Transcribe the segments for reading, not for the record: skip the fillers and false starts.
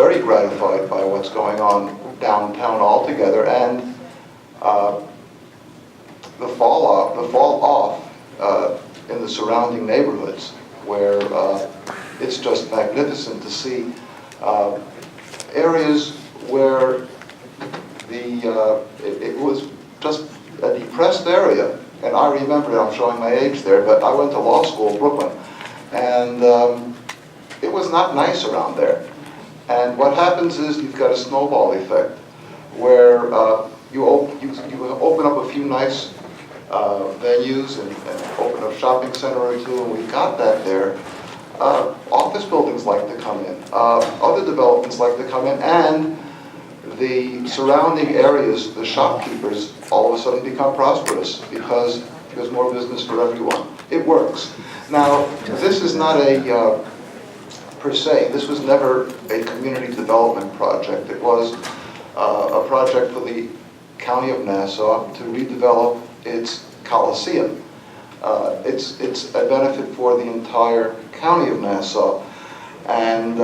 very gratified by what's going on downtown altogether, and the fall off in the surrounding neighborhoods, where it's just magnificent to see areas where it was just a depressed area. And I remember, I'm showing my age there, but I went to law school in Brooklyn, and it was not nice around there. And what happens is you've got a snowball effect, where you open up a few nice venues and open a shopping center or two, and we've got that there. Office buildings like to come in, other developments like to come in, and the surrounding areas, the shopkeepers, all of a sudden become prosperous because there's more business for everyone. It works. Now, this is not a, per se, this was never a community development project. It was a project for the County of Nassau to redevelop its coliseum. It's a benefit for the entire County of Nassau, and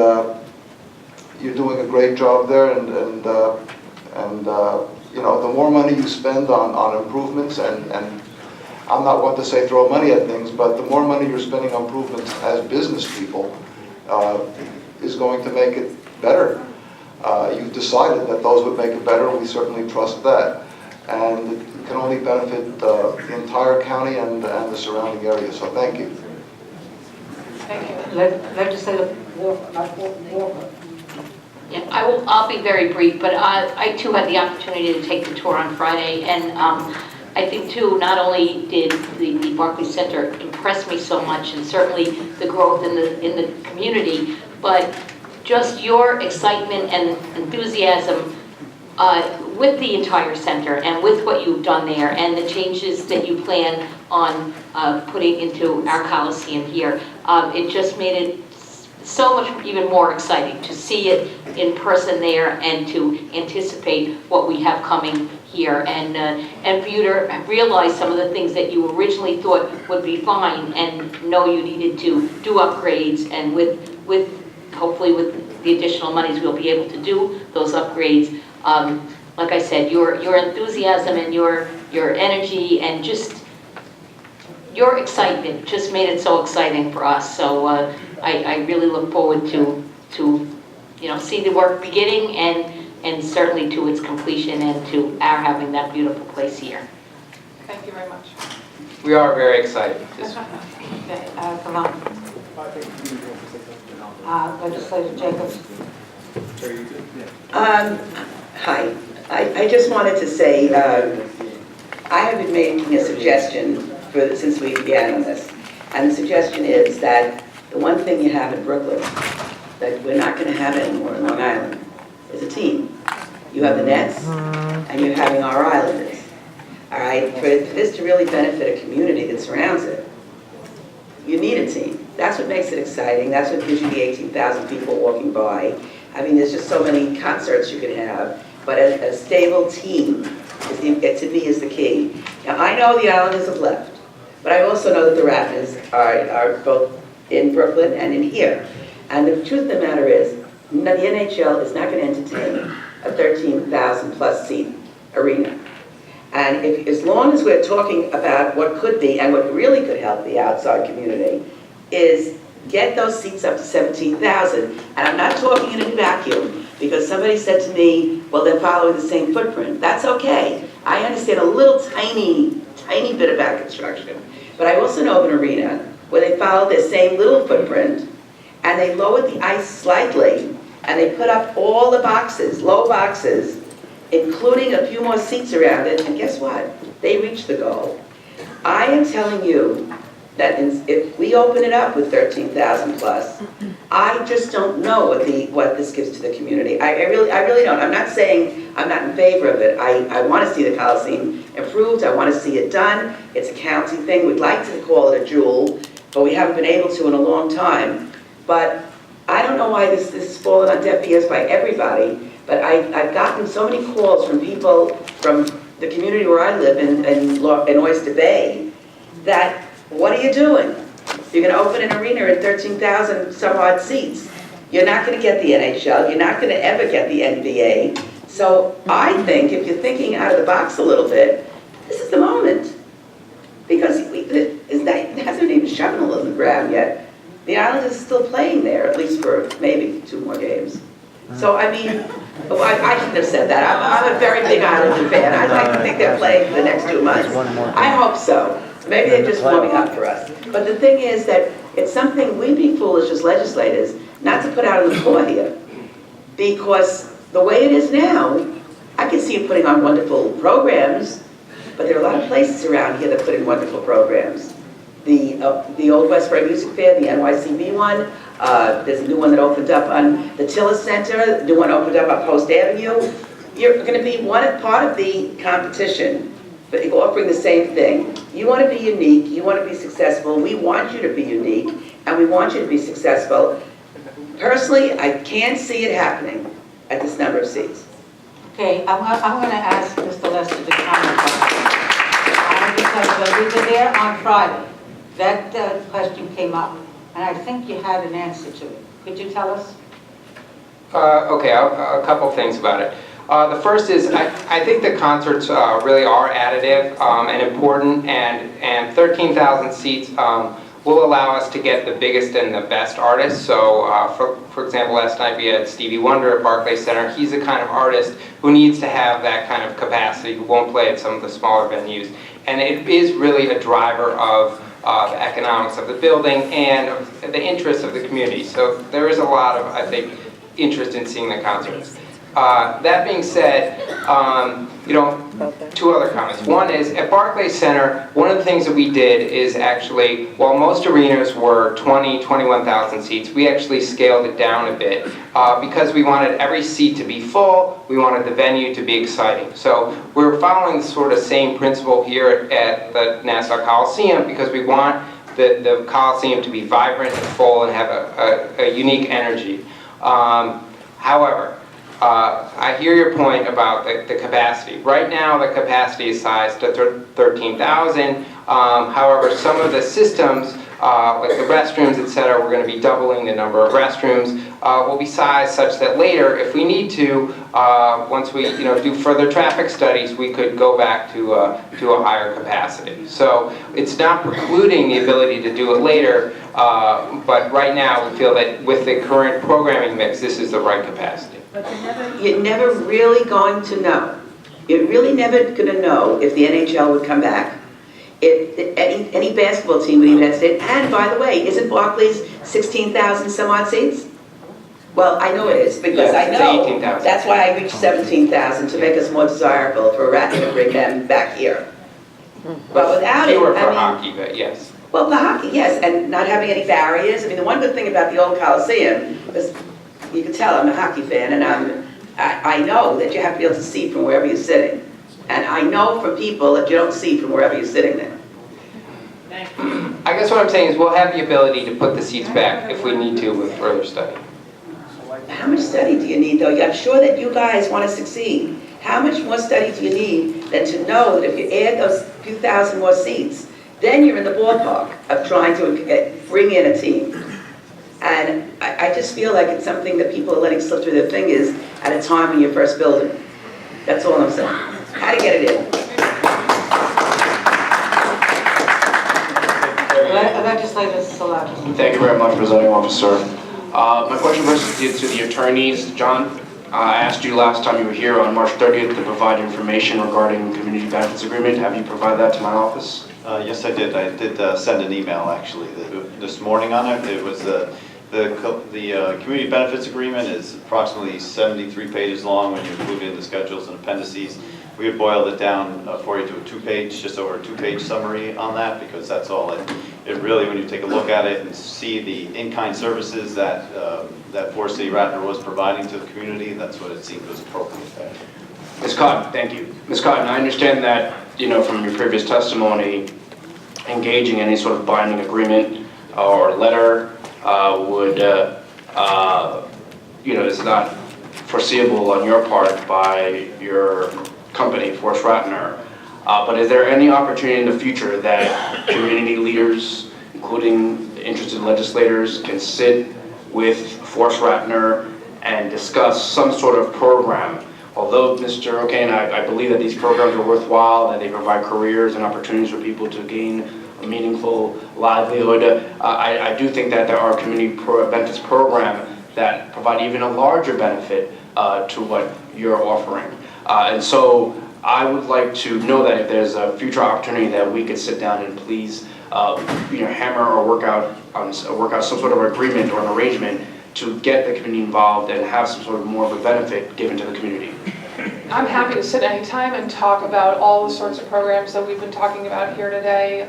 you're doing a great job there, and you know, the more money you spend on improvements, and I'm not one to say throw money at things, but the more money you're spending on improvements as business people is going to make it better. You've decided that those would make it better, and we certainly trust that. And it can only benefit the entire county and the surrounding area, so thank you. Thank you. Legislator Walker. Yeah, I'll be very brief, but I too had the opportunity to take the tour on Friday, and I think too, not only did the Barclays Center impress me so much, and certainly the growth in the community, but just your excitement and enthusiasm with the entire center and with what you've done there and the changes that you plan on putting into our Coliseum here. It just made it so much even more exciting to see it in person there and to anticipate what we have coming here, and for you to realize some of the things that you originally thought would be fine and know you needed to do upgrades, and with hopefully with the additional monies we'll be able to do those upgrades. Like I said, your enthusiasm and your energy and just your excitement just made it so exciting for us. So I really look forward to see the work beginning and certainly to its completion and to our having that beautiful place here. Thank you very much. We are very excited. Okay, come on. Legislator Jacobs. Hi. I just wanted to say, I have been making a suggestion since we began on this, and the suggestion is that the one thing you have in Brooklyn that we're not going to have anymore in Long Island is a team. You have the Nets, and you're having our Islanders. All right, for this to really benefit a community that surrounds it, you need a team. That's what makes it exciting. That's what gives you the 18,000 people walking by. I mean, there's just so many concerts you could have, but a stable team to me is the key. Now, I know the Islanders have left, but I also know that the Raptors are both in Brooklyn and in here. And the truth of the matter is, the NHL is not going to entertain a 13,000 plus seat arena. And as long as we're talking about what could be and what really could help the outside community is get those seats up to 17,000. And I'm not talking in a vacuum, because somebody said to me, well, they're following the same footprint. That's okay. I understand a little tiny bit about construction. But I also know of an arena where they followed their same little footprint, and they lowered the ice slightly, and they put up all the boxes, low boxes, including a few more seats around it, and guess what? They reached the goal. I am telling you that if we open it up with 13,000 plus, I just don't know what this gives to the community. I really don't. I'm not saying I'm not in favor of it. I want to see the Coliseum improved. I want to see it done. It's a county thing. We'd like to call it a jewel, but we haven't been able to in a long time. But I don't know why this has fallen on deaf ears by everybody, but I've gotten so many calls from people from the community where I live in Oyster Bay that, what are you doing? You're going to open an arena at 13,000 some odd seats. You're not going to get the NHL. You're not going to ever get the NBA. So I think if you're thinking out of the box a little bit, this is the moment. Because it hasn't even shoveled in the ground yet. The Islanders are still playing there, at least for maybe 2 more games. So, I mean, I shouldn't have said that. I'm a very big Islander fan. I'd like to think they're playing for the next 2 months. I hope so. Maybe they're just warming up for us. But the thing is that it's something we'd be foolish as legislators not to put out on the floor here. Because the way it is now, I can see you putting on wonderful programs, but there are a lot of places around here that put in wonderful programs. The Old Westbury Music Fair, the NYCB one, there's a new one that opened up on the Tiller Center, the new one opened up on Post Avenue. You're going to be part of the competition, but offering the same thing. You want to be unique, you want to be successful, we want you to be unique, and we want you to be successful. Personally, I can't see it happening at this number of seats. Okay, I'm going to ask Mr. Lester to comment on that. Because when we were there on Friday, that question came up, and I think you had an answer to it. Could you tell us? Okay, a couple things about it. The first is, I think the concerts really are additive and important, and 13,000 seats will allow us to get the biggest and the best artists. So, for example, last night we had Stevie Wonder at Barclays Center. He's the kind of artist who needs to have that kind of capacity, who won't play at some of the smaller venues. And it is really a driver of the economics of the building and of the interests of the community. So there is a lot of, I think, interest in seeing the concerts. That being said, 2 other comments. One is, at Barclays Center, one of the things that we did is actually, while most arenas were 21,000 seats, we actually scaled it down a bit because we wanted every seat to be full, we wanted the venue to be exciting. So we're following the sort of same principle here at the Nassau Coliseum because we want the Coliseum to be vibrant and full and have a unique energy. However, I hear your point about the capacity. Right now, the capacity is sized to 13,000. However, some of the systems, like the restrooms, etc., we're going to be doubling the number of restrooms, will be sized such that later, if we need to, once we do further traffic studies, we could go back to a higher capacity. So it's not precluding the ability to do it later, but right now we feel that with the current programming mix, this is the right capacity. You're never really going to know. You're really never going to know if the NHL would come back. If any basketball team would even hesitate. And by the way, isn't Barclays 16,000 some odd seats? Well, I know it is because I know 18,000. that's why I reached 17,000 to make us more desirable for Ratner to bring them back here. But without it, Fewer for I mean, hockey, but yes. well, the hockey, yes, and not having any barriers. I mean, the one good thing about the old Coliseum is you can tell I'm a hockey fan, and I know that you have to be able to see from wherever you're sitting. And I know from people that you don't see from wherever you're sitting there. I guess what I'm saying is we'll have the ability to put the seats back if we need to with further study. How much study do you need, though? I'm sure that you guys want to succeed. How much more study do you need than to know that if you add those few thousand more seats, then you're in the ballpark of trying to bring in a team? And I just feel like it's something that people are letting slip through their fingers at a time when you're first building. That's all I'm saying. How to get it in. Legislator Salatas. Thank you very much, Presiding Officer. My question first is to the attorneys. John, I asked you last time you were here on March 30th to provide information regarding community benefits agreement. Have you provided that to my office? Yes, I did. I did send an email actually this morning on it. It was the community benefits agreement is approximately 73 pages long when you include in the schedules and appendices. We have boiled it down for you to a 2-page, just over a 2-page summary on that because that's all it really, when you take a look at it and see the in-kind services that that Forest City Ratner was providing to the community, that's what it seemed was appropriate there. Ms. Cotton, thank you. Ms. Cotton, I understand that, from your previous testimony, engaging any sort of binding agreement or letter would, is not foreseeable on your part by your company, Forest Ratner. But is there any opportunity in the future that community leaders, including interested legislators, can sit with Force Ratner and discuss some sort of program. Although, Mr. O'Kane, I believe that these programs are worthwhile, that they provide careers and opportunities for people to gain a meaningful livelihood, I do think that there are community benefits programs that provide even a larger benefit to what you're offering. And so I would like to know that if there's a future opportunity that we could sit down and please hammer or work out some sort of agreement or an arrangement to get the community involved and have some sort of more of a benefit given to the community. I'm happy to sit anytime and talk about all the sorts of programs that we've been talking about here today.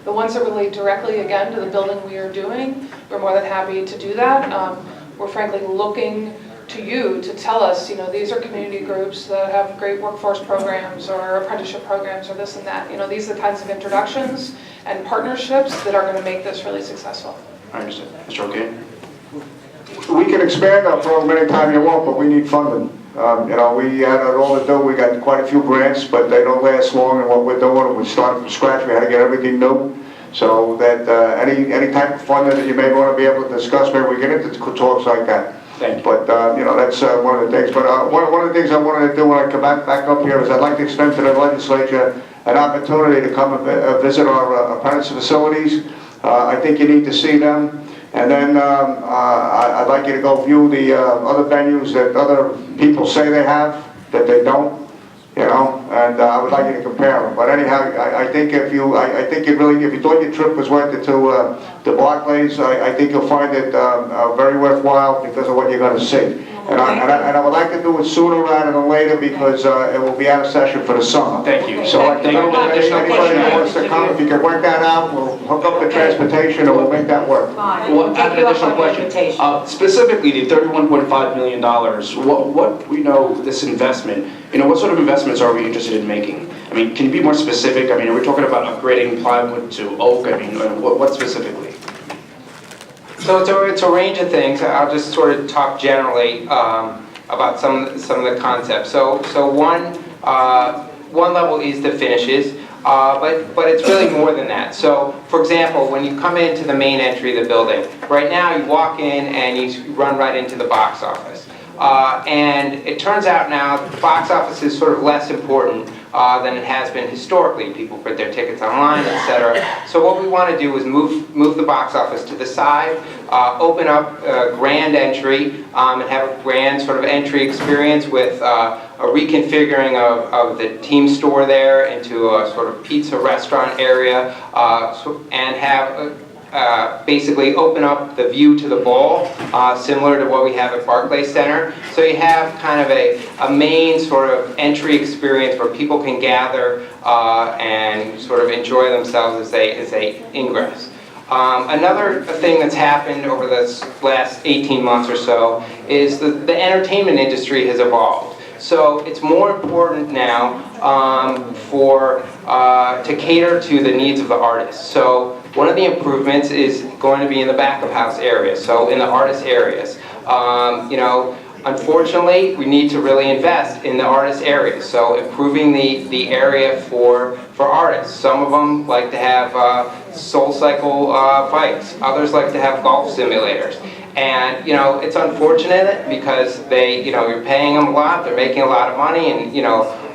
The ones that relate directly, again, to the building we are doing, we're more than happy to do that. We're frankly looking to you to tell us, these are community groups that have great workforce programs or apprenticeship programs or this and that. These are the kinds of introductions and partnerships that are going to make this really successful. I understand. Mr. O'Kane? We can expand our program anytime you want, but we need funding. We had it all to do. We got quite a few grants, but they don't last long. And what we're doing, we started from scratch. We had to get everything new. So that any type of funding that you may want to be able to discuss, maybe we get into talks like that. Thank you. But that's one of the things. But one of the things I wanted to do when I come back up here is I'd like to extend to the legislature an opportunity to come and visit our apprentice facilities. I think you need to see them. And then I'd like you to go view the other venues that other people say they have, that they don't, and I would like you to compare them. But anyhow, I think if you thought your trip was worth it to Barclays, I think you'll find it very worthwhile because of what you're going to see. And I would like to do it sooner rather than later because it will be out of session for the summer. Thank you. So anybody that wants to come, if you can work that out, we'll hook up the transportation and we'll make that work. Fine. Well, I have an Take you up additional on the question. invitation. Specifically, the $31.5 million, what we know this investment, what sort of investments are we interested in making? I mean, can you be more specific? I mean, are we talking about upgrading plywood to oak? I mean, what specifically? So it's a range of things. I'll just sort of talk generally about some of the concepts. So one level is the finishes, but it's really more than that. So for example, when you come into the main entry of the building, right now you walk in and you run right into the box office. And it turns out now the box office is sort of less important than it has been historically. People put their tickets online, etc. So what we want to do is move the box office to the side, open up a grand entry, and have a grand sort of entry experience with a reconfiguring of the team store there into a sort of pizza restaurant area, and have basically open up the view to the bowl, similar to what we have at Barclays Center. So you have kind of a main sort of entry experience where people can gather and sort of enjoy themselves as they ingress. Another thing that's happened over the last 18 months or so is the entertainment industry has evolved. So it's more important now to cater to the needs of the artists. So one of the improvements is going to be in the back of house areas, so in the artist areas. Unfortunately, we need to really invest in the artist areas, so improving the area for artists. Some of them like to have SoulCycle bikes, others like to have golf simulators. And it's unfortunate because you're paying them a lot, they're making a lot of money, and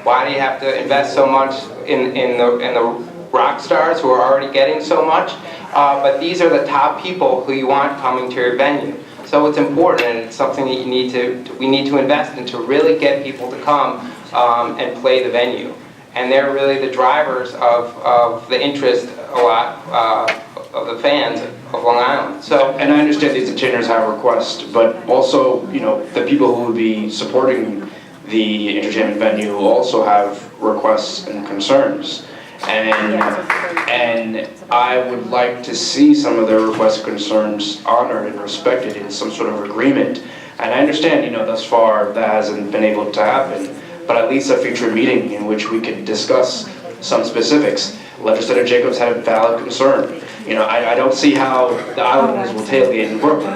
why do you have to invest so much in the rock stars who are already getting so much? But these are the top people who you want coming to your venue. So it's important, and it's something that we need to invest in to really get people to come and play the venue. And they're really the drivers of the interest a lot of the fans of Long Island. So, and I understand these attainers have requests, but also, the people who would be supporting the entertainment venue also have requests and concerns. And I would like to see some of their requests and concerns honored and respected in some sort of agreement. And I understand, thus far that hasn't been able to happen, but at least a future meeting in which we could discuss some specifics. Legislator Jacobs had a valid concern. I don't see how the Islanders will tailgate in Brooklyn.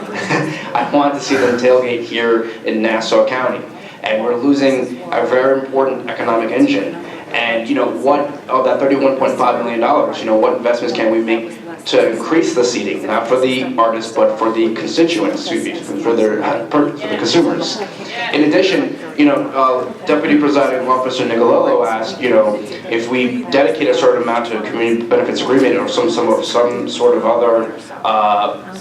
I want to see them tailgate here in Nassau County. And we're losing a very important economic engine. And what of that $31.5 million, what investments can we make to increase the seating, not for the artists, but for the constituents, for the consumers. In addition, Deputy Presiding Officer Nicolello asked, if we dedicate a certain amount to a community benefits agreement or some sort of other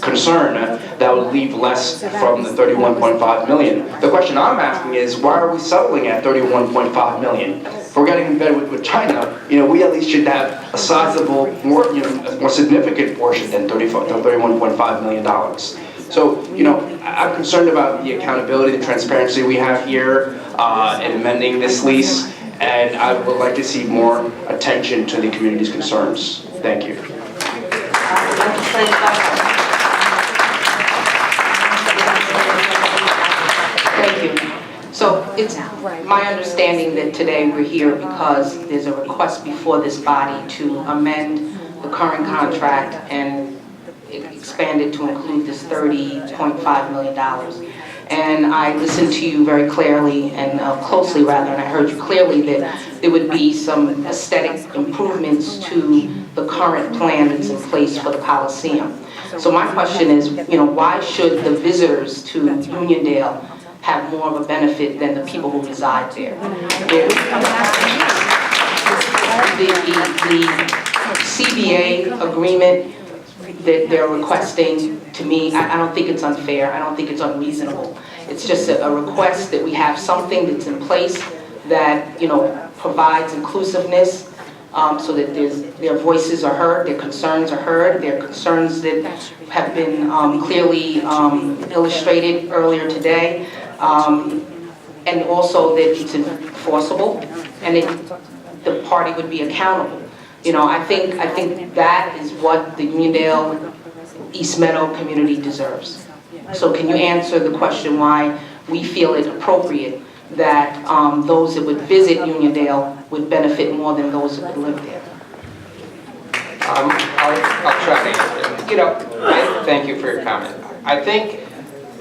concern, that would leave less from the 31.5 million. The question I'm asking is, why are we settling at 31.5 million? If we're getting in bed with China, we at least should have a sizable, more significant portion than $31.5 million. So, I'm concerned about the accountability, the transparency we have here in amending this lease, and I would like to see more attention to the community's concerns. Thank you. Thank you. So it's my understanding that today we're here because there's a request before this body to amend the current contract and expand it to include this $30.5 million. And I listened to you very clearly and closely rather, and I heard you clearly that there would be some aesthetic improvements to the current plan that's in place for the Coliseum. So my question is, why should the visitors to Uniondale have more of a benefit than the people who reside there? The CBA agreement that they're requesting, to me, I don't think it's unfair. I don't think it's unreasonable. It's just a request that we have something that's in place that, provides inclusiveness, so that their voices are heard, their concerns are heard, their concerns that have been clearly illustrated earlier today, and also that it's enforceable and the party would be accountable. I think that is what the Uniondale East Meadow community deserves. So can you answer the question why we feel it appropriate that those that would visit Uniondale would benefit more than those that would live there? I'll try to answer. Thank you for your comment. I think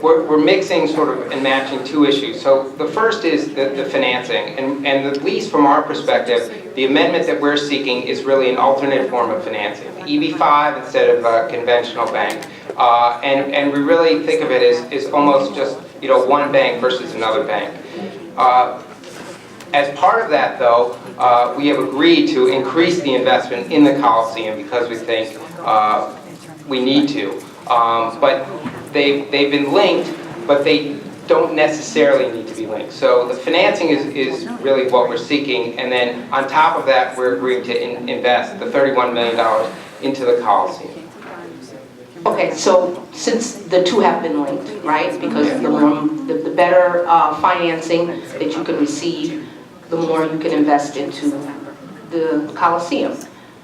we're mixing sort of and matching two issues. So the first is the financing, and at least from our perspective, the amendment that we're seeking is really an alternate form of financing, the EB-5 instead of a conventional bank. And we really think of it as almost just one bank versus another bank. As part of that, though, we have agreed to increase the investment in the Coliseum because we think we need to. But they've been linked, but they don't necessarily need to be linked. So the financing is really what we're seeking, and then on top of that, we're agreeing to invest the $31 million into the Coliseum. Okay, so since the two have been linked, right? Because the better financing that you can receive, the more you can invest into the Coliseum.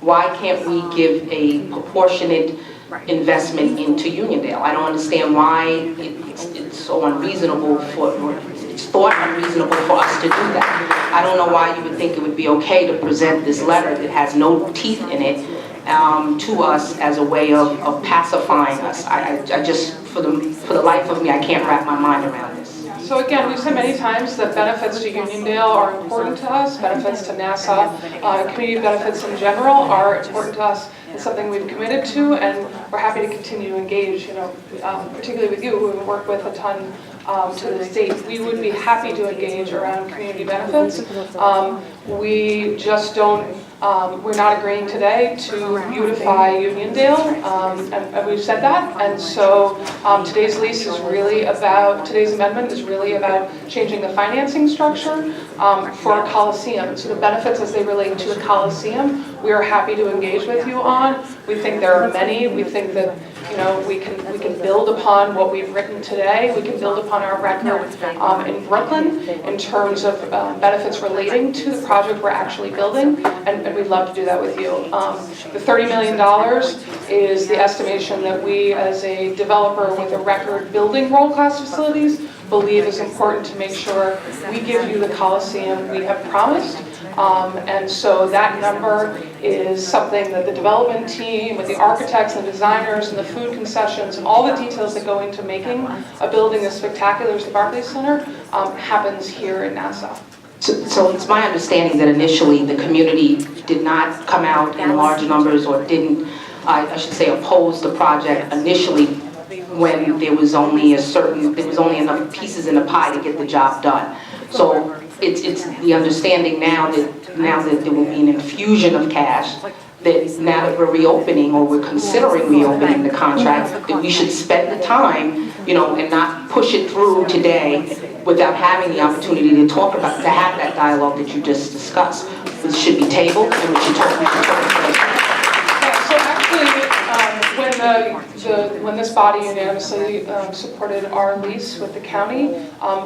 Why can't we give a proportionate investment into Uniondale? I don't understand why it's so unreasonable it's thought unreasonable for us to do that. I don't know why you would think it would be okay to present this letter that has no teeth in it to us as a way of pacifying us. I just, for the life of me, I can't wrap my mind around this. So again, we've said many times that benefits to Uniondale are important to us, benefits to Nassau, community benefits in general are important to us. It's something we've committed to, and we're happy to continue to engage, particularly with you, who we work with a ton to the state. We would be happy to engage around community benefits. We just don't, we're not agreeing today to beautify Uniondale, and we've said that. And so today's amendment is really about changing the financing structure for a Coliseum. So the benefits as they relate to the Coliseum, we are happy to engage with you on. We think there are many. We think that we can build upon what we've written today. We can build upon our record in Brooklyn in terms of benefits relating to the project we're actually building, and we'd love to do that with you. The $30 million is the estimation that we, as a developer with a record building world-class facilities, believe is important to make sure we give you the Coliseum we have promised. And so that number is something that the development team, with the architects and the designers and the food concessions and all the details that go into making a building as spectacular as the Barclays Center happens here in Nassau. So it's my understanding that initially the community did not come out in large numbers or didn't I should say, opposed the project initially when there was only enough pieces in the pie to get the job done. So it's the understanding now that there will be an infusion of cash, that now that we're reopening or we're considering reopening the contract, that we should spend the time, and not push it through today without having the opportunity to to have that dialogue that you just discussed. It should be tabled and we should talk about it. So actually, when this body unanimously supported our lease with the county,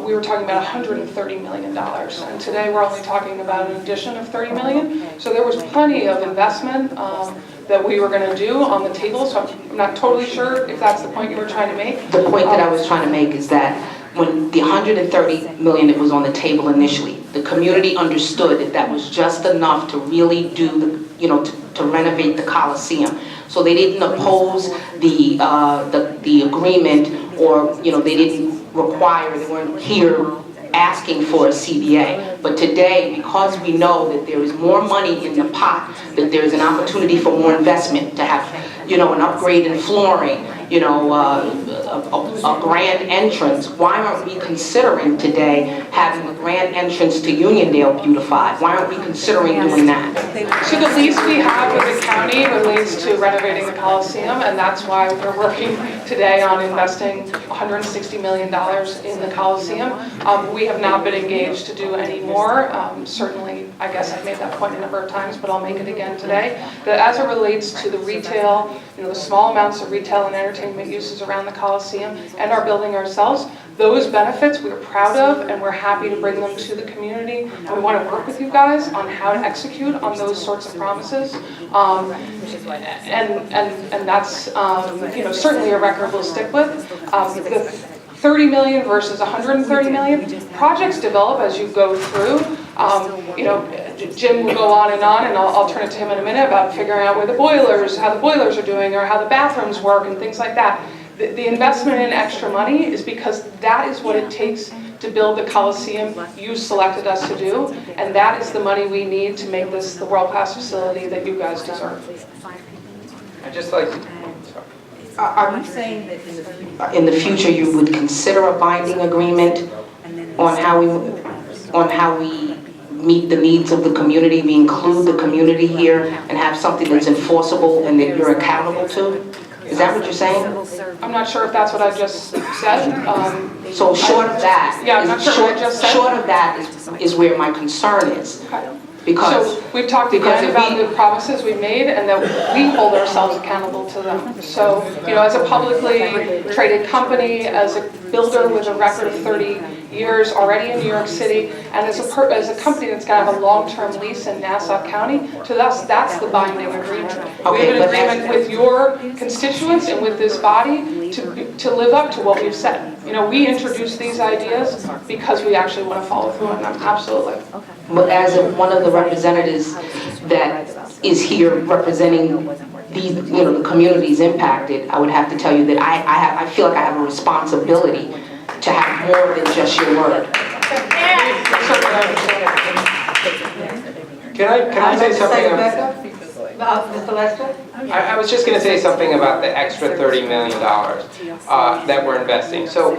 we were talking about $130 million. And today we're only talking about an addition of $30 million. So there was plenty of investment that we were going to do on the table. So I'm not totally sure if that's the point you were trying to make. The point that I was trying to make is that when the $130 million that was on the table initially, the community understood that that was just enough to really do to renovate the Coliseum. So they didn't oppose the agreement, or they didn't require, they weren't here asking for a CBA. But today, because we know that there is more money in the pot, that there is an opportunity for more investment, to have an upgrade in flooring, a grand entrance, why aren't we considering today having a grand entrance to Uniondale beautified? Why aren't we considering doing that? So the lease we have with the county relates to renovating the Coliseum, and that's why we're working today on investing $160 million in the Coliseum. We have not been engaged to do any more. Certainly, I guess I've made that point a number of times, but I'll make it again today. That as it relates to the retail, the small amounts of retail and entertainment uses around the Coliseum and our building ourselves, those benefits we're proud of, and we're happy to bring them to the community. And we want to work with you guys on how to execute on those sorts of promises. And that's certainly a record we'll stick with. The 30 million versus 130 million. Projects develop as you go through. Jim will go on, and I'll turn it to him in a minute about figuring out how the boilers are doing, or how the bathrooms work, and things like that. The investment in extra money is because that is what it takes to build the Coliseum you selected us to do, and that is the money we need to make this the world-class facility that you guys deserve. I'd just like to... Are you saying that in the future you would consider a binding agreement on how we meet the needs of the community, we include the community here, and have something that's enforceable and that you're accountable to? Is that what you're saying? I'm not sure if that's what I just said. So short of that, yeah, I'm not sure what I just said. Short of that is where my concern is. Okay. Because so we've talked again about the promises we made, and that we hold ourselves accountable to them. So, as a publicly traded company, as a builder with a record of 30 years already in New York City, and as a company that's going to have a long-term lease in Nassau County, to us, that's the binding agreement. We have an agreement with your constituents and with this body to live up to what we've said. We introduced these ideas because we actually want to follow through on them. Absolutely. But as one of the representatives that is here representing these, the communities impacted, I would have to tell you that I feel like I have a responsibility to have more than just your word. Can I say something? Mr. Lester? I was just going to say something about the extra $30 million that we're investing. So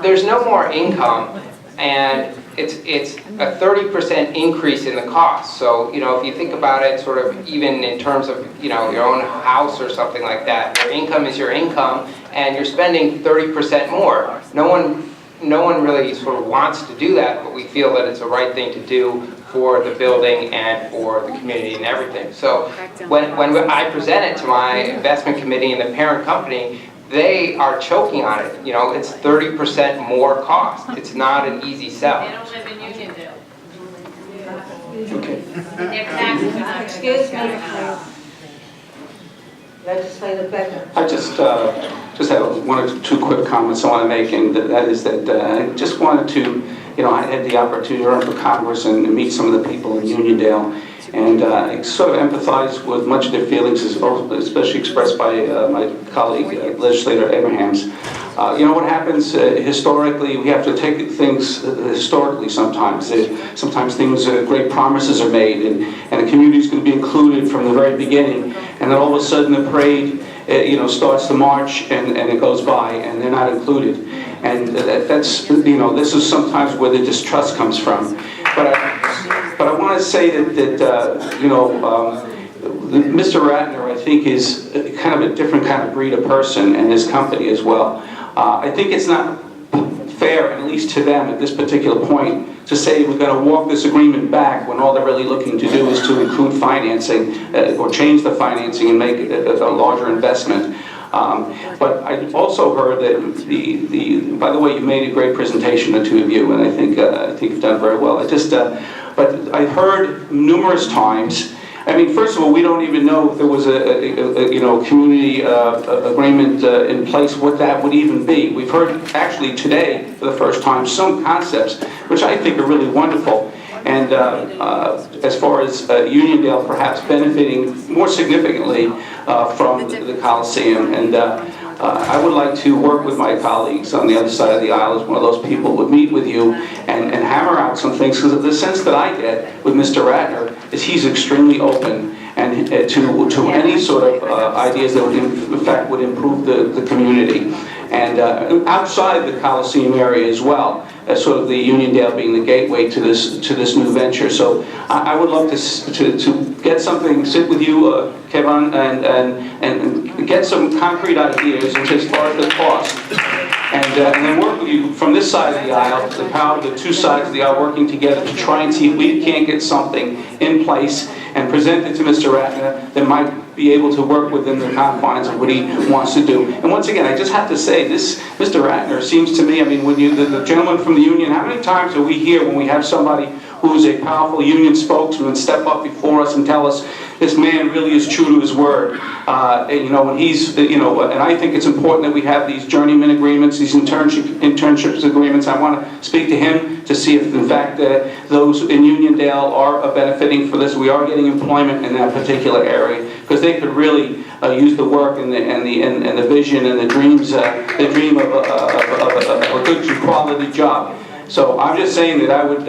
there's no more income, and it's a 30% increase in the cost. So, if you think about it sort of even in terms of, your own house or something like that, your income is your income, and you're spending 30% more. No one really sort of wants to do that, but we feel that it's the right thing to do for the building and for the community and everything. So when I present it to my investment committee and the parent company, they are choking on it. It's 30% more cost. It's not an easy sell. They don't live in Uniondale. Okay. Their taxes are Excuse me. Legislator Becker. I just have one or two quick comments I want to make, and that is that I just wanted to, I had the opportunity to run for Congress and meet some of the people in Uniondale, And I sort of empathize with much of their feelings, especially expressed by my colleague, legislator Abrahams. You know what happens historically, we have to take things historically sometimes. Sometimes things, great promises are made, and the community is going to be included from the very beginning, and then all of a sudden the parade starts to march, and it goes by, and they're not included. And that's, this is sometimes where the distrust comes from. But I want to say that Mr. Ratner, I think, is kind of a different kind of breed of person, and his company as well. I think it's not fair, at least to them at this particular point, to say we're going to walk this agreement back when all they're really looking to do is to include financing or change the financing and make it a larger investment. But I also heard that by the way, you made a great presentation, the two of you, and I think you've done very well. But I heard numerous times. I mean, first of all, we don't even know if there was a community agreement in place, what that would even be. We've heard actually today for the first time some concepts which I think are really wonderful. And as far as Uniondale perhaps benefiting more significantly from the Coliseum. And I would like to work with my colleagues on the other side of the aisle as one of those people who would meet with you and hammer out some things. Because the sense that I get with Mr. Ratner is he's extremely open and to any sort of ideas that would, in fact, would improve the community. And outside the Coliseum area as well, as sort of the Uniondale being the gateway to this new venture. So I would love to get something, sit with you, Kevin, and get some concrete ideas as far as the cost. And then work with you from this side of the aisle, the power of the two sides of the aisle working together to try and see if we can't get something in place and present it to Mr. Ratner that might be able to work within the confines of what he wants to do. And once again, I just have to say, this Mr. Ratner seems to me, I mean, when the gentleman from the union, how many times are we here when we have somebody who's a powerful union spokesman step up before us and tell us this man really is true to his word. When he's, and I think it's important that we have these journeyman agreements, these internships agreements. I want to speak to him to see if, in fact, those in Uniondale are benefiting for this. We are getting employment in that particular area because they could really use the work and the vision and the dreams, the dream of a good quality job. So I'm just saying that I would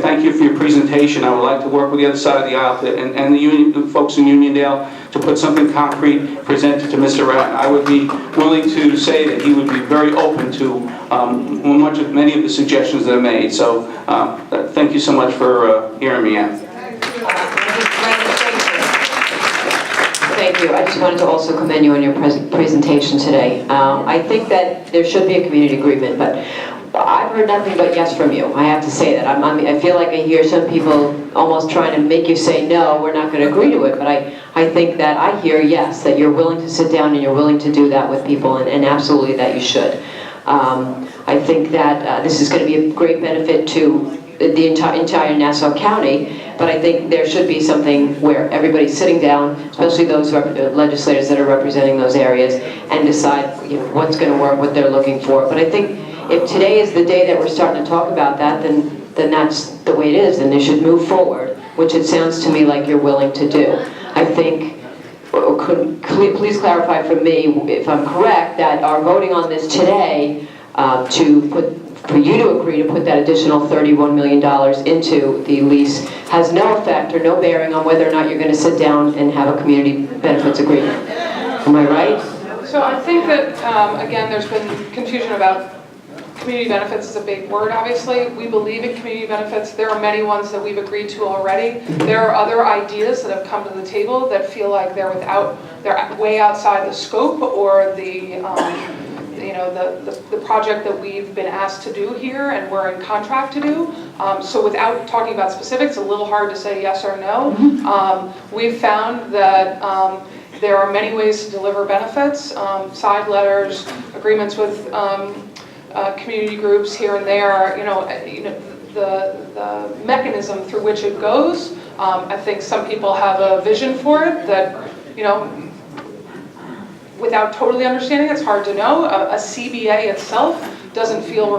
thank you for your presentation. I would like to work with the other side of the aisle and the folks in Uniondale to put something concrete presented to Mr. Ratner. I would be willing to say that he would be very open to many of the suggestions that are made. So thank you so much for hearing me out. Thank you. I just wanted to also commend you on your presentation today. I think that there should be a community agreement, but I've heard nothing but yes from you. I have to say that. I feel like I hear some people almost trying to make you say, no, we're not going to agree to it. But I think that I hear yes, that you're willing to sit down and you're willing to do that with people, and absolutely that you should. I think that this is going to be a great benefit to the entire Nassau County, but I think there should be something where everybody's sitting down, especially those legislators that are representing those areas, and decide what's going to work, what they're looking for. But I think if today is the day that we're starting to talk about that, then that's the way it is, and they should move forward, which it sounds to me like you're willing to do. I think, please clarify for me if I'm correct, that our voting on this today for you to agree to put that additional $31 million into the lease has no effect or no bearing on whether or not you're going to sit down and have a community benefits agreement. Am I right? So I think that, again, there's been confusion about community benefits is a big word, obviously. We believe in community benefits. There are many ones that we've agreed to already. There are other ideas that have come to the table that feel like they're way outside the scope or the project that we've been asked to do here and we're in contract to do. So without talking about specifics, it's a little hard to say yes or no. We've found that there are many ways to deliver benefits, side letters, agreements with community groups here and there, the mechanism through which it goes. I think some people have a vision for it that, without totally understanding, it's hard to know. A CBA itself doesn't feel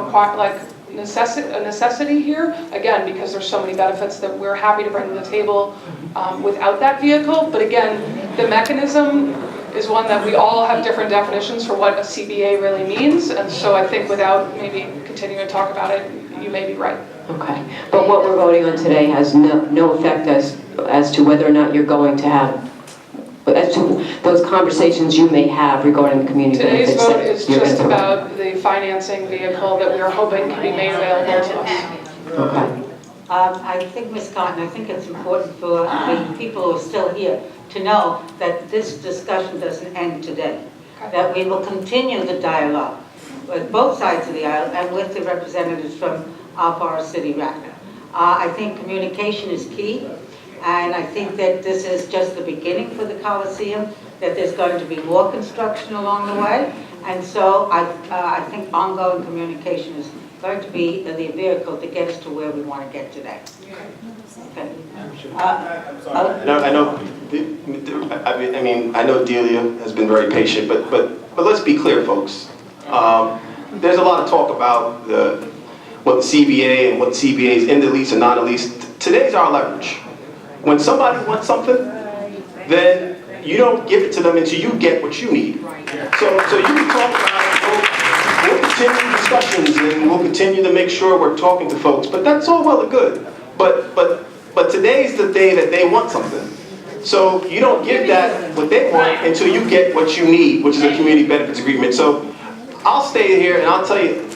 necessity here, again, because there's so many benefits that we're happy to bring to the table without that vehicle. But again, the mechanism is one that we all have different definitions for what a CBA really means. And so I think without maybe continuing to talk about it, you may be right. Okay, but what we're voting on today has no effect as to whether or not you're going to have, as to those conversations you may have regarding the community Today's benefits. vote is just about the financing vehicle that we are hoping can be made available to us. Okay. I think, Ms. Cotton, I think it's important for the people who are still here to know that this discussion doesn't end today. That we will continue the dialogue with both sides of the aisle and with the representatives from our Forest City RAC. I think communication is key, and I think that this is just the beginning for the Coliseum, that there's going to be more construction along the way, and so I think ongoing communication is going to be the vehicle to get us to where we want to get today. Okay. I know Delia has been very patient, but let's be clear, folks. There's a lot of talk about what the CBA and what CBA is in the lease and not a lease. Today's our leverage. When somebody wants something, then you don't give it to them until you get what you need. So you can talk about it. We'll continue discussions and we'll continue to make sure we're talking to folks. But that's all well and good. But today's the day that they want something. So you don't give that what they want until you get what you need, which is a community benefits agreement. So I'll stay here and I'll tell you,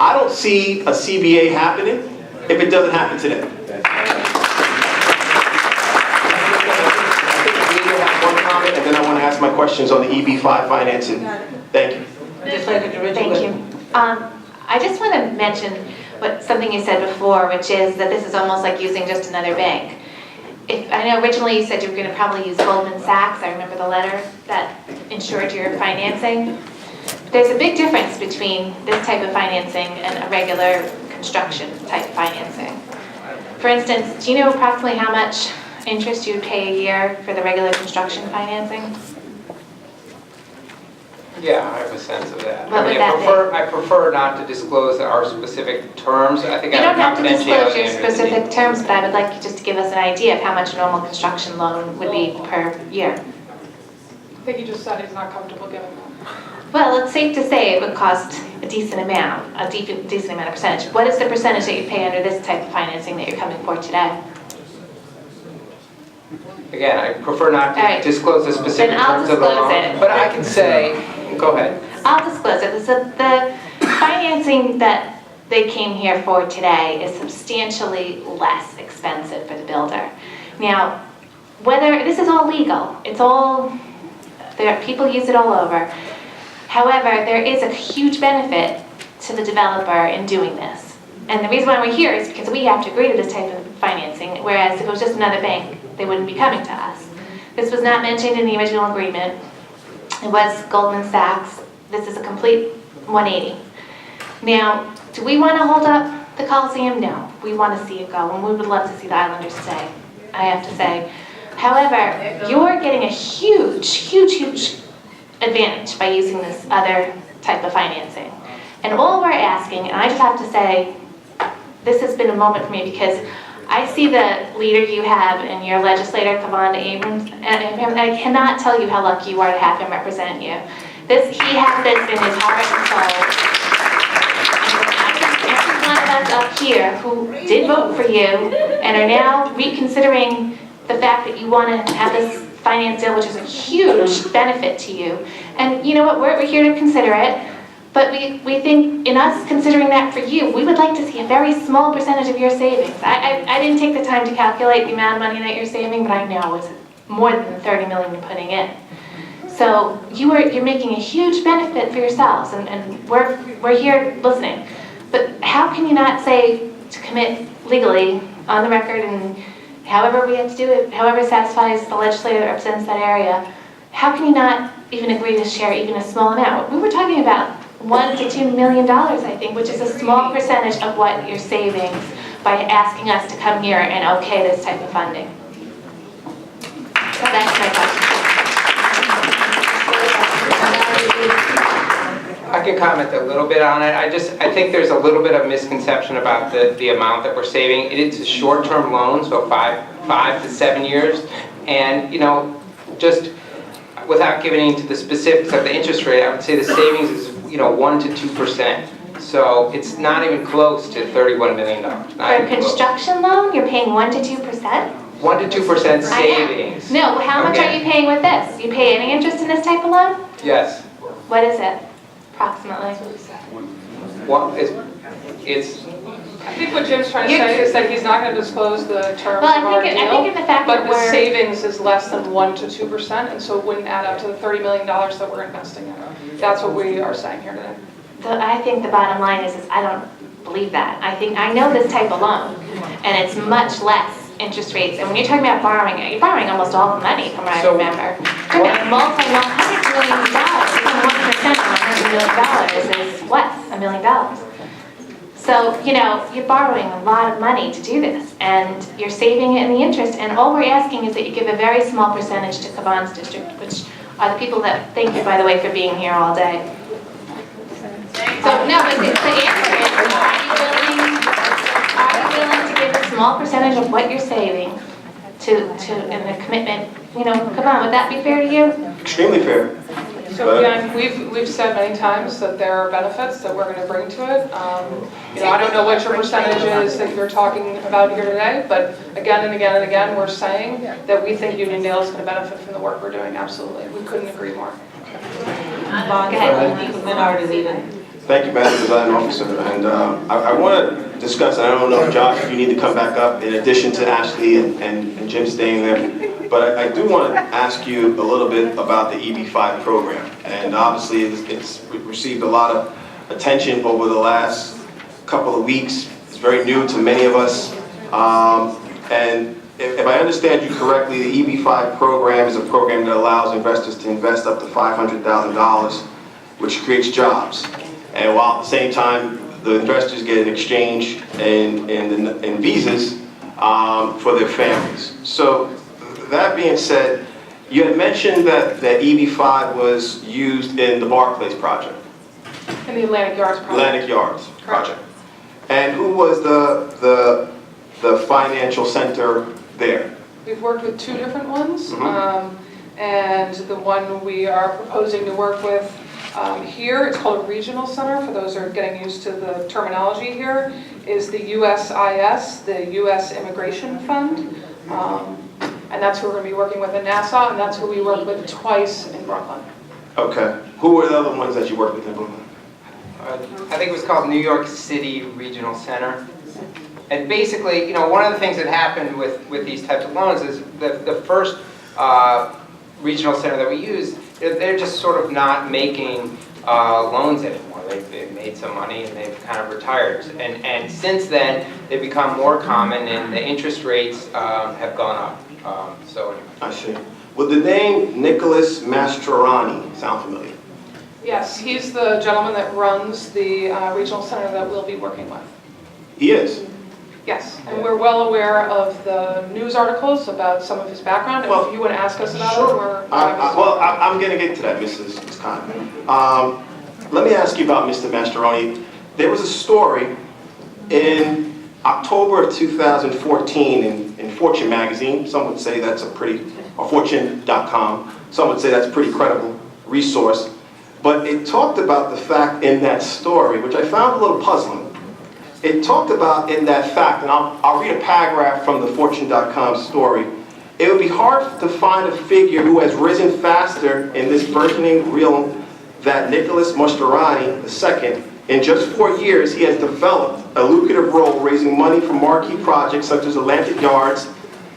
I don't see a CBA happening if it doesn't happen today. I think we need to have one comment and then I want to ask my questions on the EB5 financing. Thank you. Thank you. I just want to mention something you said before, which is that this is almost like using just another bank. I know originally you said you were going to probably use Goldman Sachs. I remember the letter that ensured your financing. There's a big difference between this type of financing and a regular construction type financing. For instance, do you know approximately how much interest you would pay a year for the regular construction financing? Yeah, I have a sense of that. What would that be? I prefer not to disclose our specific terms. I think You I don't have have to disclose your confidentiality specific terms, but I would like you just to give us an idea of how much a normal construction loan would be per year. I think he just said he's not comfortable giving that. Well, it's safe to say it would cost a decent amount of percentage. What is the percentage that you pay under this type of financing that you're coming for today? Again, I prefer not to Alright. disclose the specific Then I'll terms of the disclose loan. it. But I can say, go ahead. I'll disclose it. So the financing that they came here for today is substantially less expensive for the builder. Now, whether this is all legal, it's all people use it all over. However, there is a huge benefit to the developer in doing this. And the reason why we're here is because we have to agree to this type of financing, whereas if it was just another bank, they wouldn't be coming to us. This was not mentioned in the original agreement. It was Goldman Sachs. This is a complete 180. Now, do we want to hold up the Coliseum? No. We want to see it go, and we would love to see the Islanders stay, I have to say. However, you're getting a huge advantage by using this other type of financing. And all we're asking, and I just have to say, this has been a moment for me because I see the leader you have in your legislator, Kavon Abrams, and I cannot tell you how lucky you are to have him represent you. He has this in his heart and soul. And every one of us up here who did vote for you and are now reconsidering the fact that you want to have this finance deal, which is a huge benefit to you. And you know what, we're here to consider it, but we think in us considering that for you, we would like to see a very small percentage of your savings. I didn't take the time to calculate the amount of money that you're saving, but I know it's more than the $30 million you're putting in. So you're making a huge benefit for yourselves, and we're here listening. But how can you not say to commit legally on the record and however we have to do it, however satisfies the legislator that represents that area, how can you not even agree to share even a small amount? We were talking about $1 to $2 million, I think, which is a small percentage of what you're savings by asking us to come here and okay this type of funding. So that's my question. I can comment a little bit on it. I think there's a little bit of misconception about the amount that we're saving. It's a short-term loan, so 5 to 7 years. And, you know, just without getting into the specifics of the interest rate, I would say the savings is, you know, 1 to 2%. So it's not even close to $31 million. For a construction loan, you're paying 1 to 2%? 1 to 2% savings. No, how much are you paying with this? You pay any interest in this type of loan? Yes. What is it, approximately? Well, it's I think what Jim's trying to say is that he's not going to disclose the terms Well, of our I think deal, in the fact but that the we're... savings is less than 1 to 2%, and so it wouldn't add up to the $30 million that we're investing in. That's what we are saying here today. I think the bottom line is I don't believe that. I know this type of loan, and it's much less interest rates. And when you're talking about borrowing, you're borrowing almost all the money, from what I remember. You're talking about $100 million. Even 1% on $100 million is what? $1 million. So, you know, you're borrowing a lot of money to do this, and you're saving it in the interest, and all we're asking is that you give a very small percentage to Caban's district, which are the people that, thank you, by the way, for being here all day. So, no, but the answer is, are you willing to give a small percentage of what you're saving in the commitment? You know, Caban, would that be fair to you? Extremely fair. So again, we've said many times that there are benefits that we're going to bring to it. You know, I don't know what your percentage is that you're talking about here today, but again and again and again, we're saying that we think Uniondale is going to benefit from the work we're doing. Absolutely, we couldn't agree more. Minority leader. Thank you, Madam Presiding Officer. And I want to discuss, and I don't know, Josh, if you need to come back up in addition to Ashley and Jim staying there. But I do want to ask you a little bit about the EB-5 program. And obviously, it's received a lot of attention over the last couple of weeks. It's very new to many of us. And if I understand you correctly, the EB-5 program is a program that allows investors to invest up to $500,000, which creates jobs. And while at the same time, the investors get an exchange in visas for their families. So that being said, you had mentioned that EB-5 was used in the Barclays project. In the Atlantic Yards project. Atlantic Yards project. And who was the financial center there? We've worked with 2 different ones, and the one we are proposing to work with here, it's called a regional center, for those who are getting used to the terminology here, is the USIS, the U.S. Immigration Fund. And that's who we're going to be working with in Nassau, and that's who we worked with twice in Brooklyn. Okay. Who were the other ones that you worked with in Brooklyn? I think it was called New York City Regional Center. And basically, you know, one of the things that happened with these types of loans is the first regional center that we used, they're just sort of not making loans anymore. They've made some money and they've kind of retired. And since then, they've become more common and the interest rates have gone up. So anyway. I see. Would the name Nicholas Mastroianni sound familiar? Yes, he's the gentleman that runs the regional center that we'll be working with. He is? Yes, and we're well aware of the news articles about some of his background. Well, if you want to ask us about sure. it, we're... I'm going to get to that, Mrs. Khan. Let me ask you about Mr. Mastroianni. There was a story in October of 2014 in Fortune magazine. Some would say that's or Fortune.com. Some would say that's a pretty credible resource. But it talked about the fact in that story, which I found a little puzzling. It talked about in that fact, and I'll read a paragraph from the Fortune.com story. It would be hard to find a figure who has risen faster in this burgeoning realm that Nicholas Mastroianni II. In just 4 years, he has developed a lucrative role raising money for marquee projects such as Atlantic Yards,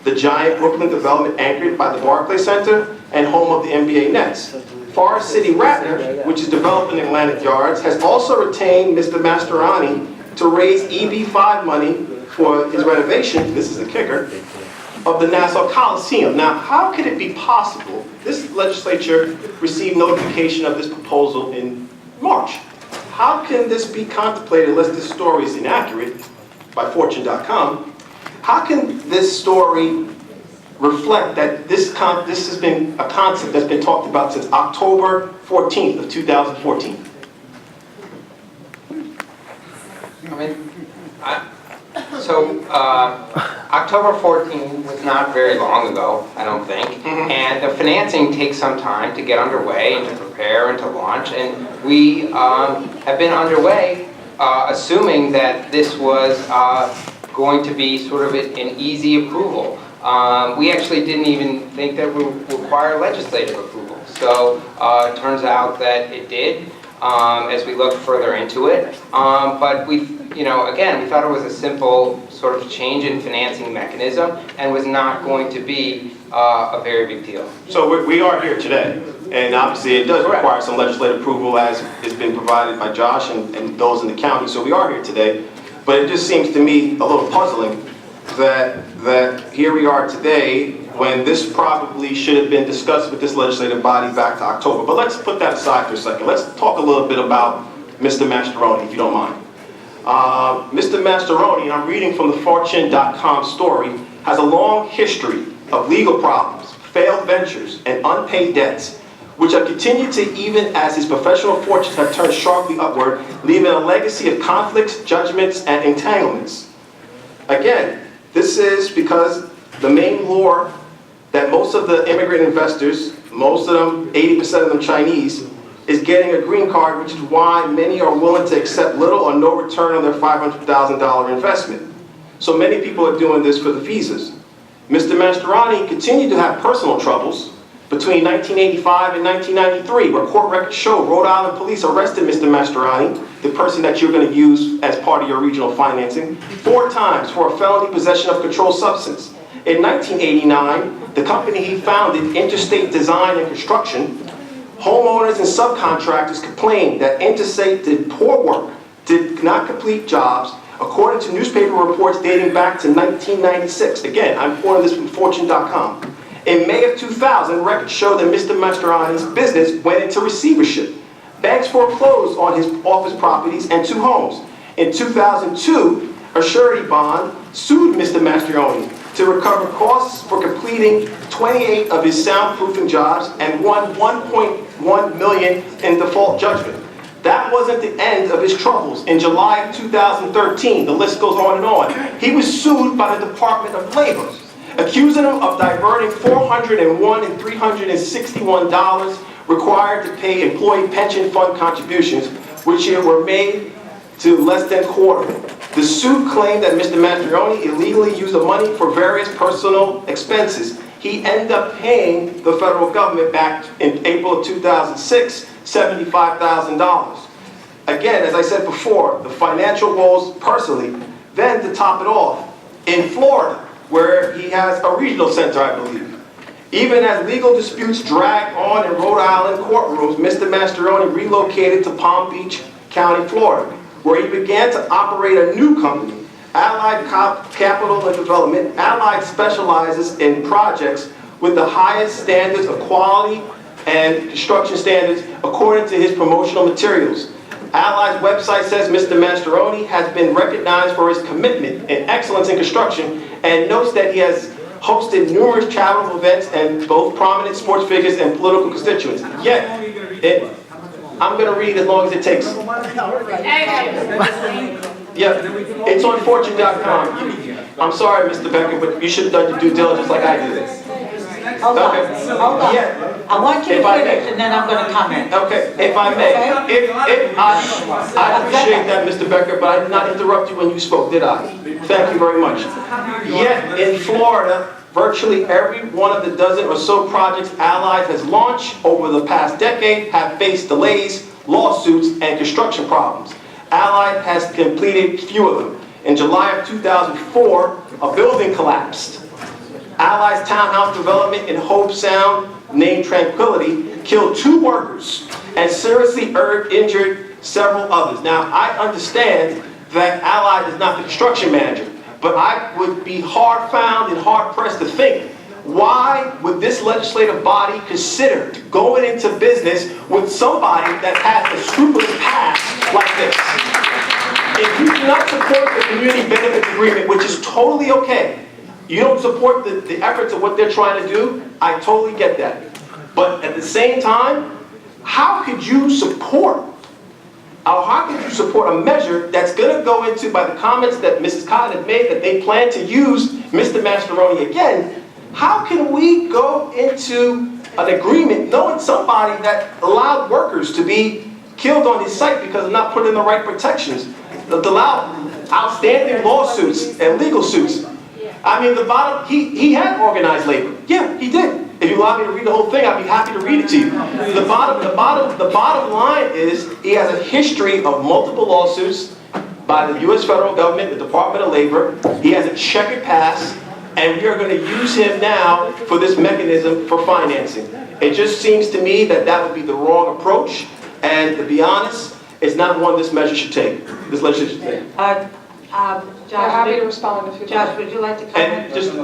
the giant Brooklyn development anchored by the Barclays Center, and home of the NBA Nets. Forest City Ratner, which is developing Atlantic Yards, has also retained Mr. Mastroianni to raise EB-5 money for his renovation, this is the kicker, of the Nassau Coliseum. Now, how could it be possible? This legislature received notification of this proposal in March. How can this be contemplated unless this story is inaccurate by Fortune.com? How can this story reflect that this has been a concept that's been talked about since October 14th of 2014? October 14th was not very long ago, I don't think. And the financing takes some time to get underway and to prepare and to launch. And we have been underway assuming that this was going to be sort of an easy approval. We actually didn't even think that we would require legislative approval. So it turns out that it did as we looked further into it. But again, we thought it was a simple sort of change in financing mechanism and was not going to be a very big deal. So we are here today, and obviously it does require some legislative approval as has been provided by Josh and those in the county, so we are here today. But it just seems to me a little puzzling that here we are today when this probably should have been discussed with this legislative body back to October. But let's put that aside for a second. Let's talk a little bit about Mr. Mastroeni, if you don't mind. Mr. Mastroeni, and I'm reading from the Fortune.com story, has a long history of legal problems, failed ventures, and unpaid debts, which have continued to even as his professional fortunes have turned sharply upward, leaving a legacy of conflicts, judgments, and entanglements. Again, this is because the main lure that most of the immigrant investors, most of them, 80% of them Chinese, is getting a green card, which is why many are willing to accept little or no return on their $500,000 investment. So many people are doing this for the visas. Mr. Mastroeni continued to have personal troubles between 1985 and 1993, where court records show Rhode Island police arrested Mr. Mastroeni, the person that you're going to use as part of your regional financing, 4 times for a felony possession of controlled substance. In 1989, the company he founded, Interstate Design and Construction, homeowners and subcontractors complained that Interstate did poor work, did not complete jobs, according to newspaper reports dating back to 1996. Again, I'm quoting this from Fortune.com. In May of 2000, records show that Mr. Mastroeni's business went into receivership. Banks foreclosed on his office properties and 2 homes. In 2002, a surety bond sued Mr. Mastroeni to recover costs for completing 28 of his soundproofing jobs and won $1.1 million in default judgment. That wasn't the end of his troubles. In July of 2013, the list goes on and on, he was sued by the Department of Labor, accusing him of diverting $401 and $361 required to pay employee pension fund contributions, which were made to less than quarter. The suit claimed that Mr. Mastroeni illegally used the money for various personal expenses. He ended up paying the federal government back in April of 2006, $75,000. Again, as I said before, the financial woes personally. Then to top it off, in Florida, where he has a regional center, I believe. Even as legal disputes drag on in Rhode Island courtrooms, Mr. Mastroeni relocated to Palm Beach County, Florida, where he began to operate a new company, Allied Capital and Development. Allied specializes in projects with the highest standards of quality and construction standards according to his promotional materials. Allied's website says Mr. Mastroeni has been recognized for his commitment and excellence in construction, and notes that he has hosted numerous charitable events and both prominent sports figures and political constituents. Yet, I'm going to read as long as it takes. Yeah, it's on Fortune.com. I'm sorry, Mr. Becker, but you should have done your due diligence like I did. Hold on. Yeah. I want you to If I finish may. and then I'm going to comment. Okay, if I may. I appreciate that, Mr. Becker, but I did not interrupt you when you spoke, did I? Thank you very much. Yet, in Florida, virtually every one of the dozen or so projects Allied has launched over the past decade have faced delays, lawsuits, and construction problems. Allied has completed few of them. In July of 2004, a building collapsed. Allied's townhouse development in Hope Sound, named Tranquility, killed 2 workers and seriously injured several others. Now, I understand that Allied is not the construction manager, but I would be hard-found and hard-pressed to think, why would this legislative body consider going into business with somebody that has a scrupulous past like this? If you do not support the community benefits agreement, which is totally okay, you don't support the efforts of what they're trying to do, I totally get that. But at the same time, how could you support How could you support a measure that's going to go into, by the comments that Mrs. Cotton had made, that they plan to use Mr. Mastroianni again? How can we go into an agreement knowing somebody that allowed workers to be killed on his site because of not putting in the right protections, that allowed outstanding lawsuits and legal suits? I mean, he had organized labor. Yeah, he did. If you allow me to read the whole thing, I'd be happy to read it to you. The bottom line is he has a history of multiple lawsuits by the U.S. federal government, the Department of Labor. He has a checkered past, and we are going to use him now for this mechanism for financing. It just seems to me that that would be the wrong approach, and to be honest, it's not one this measure should take. This legislation should take. We're happy to respond if you'd like. Josh, would you like to comment? And just to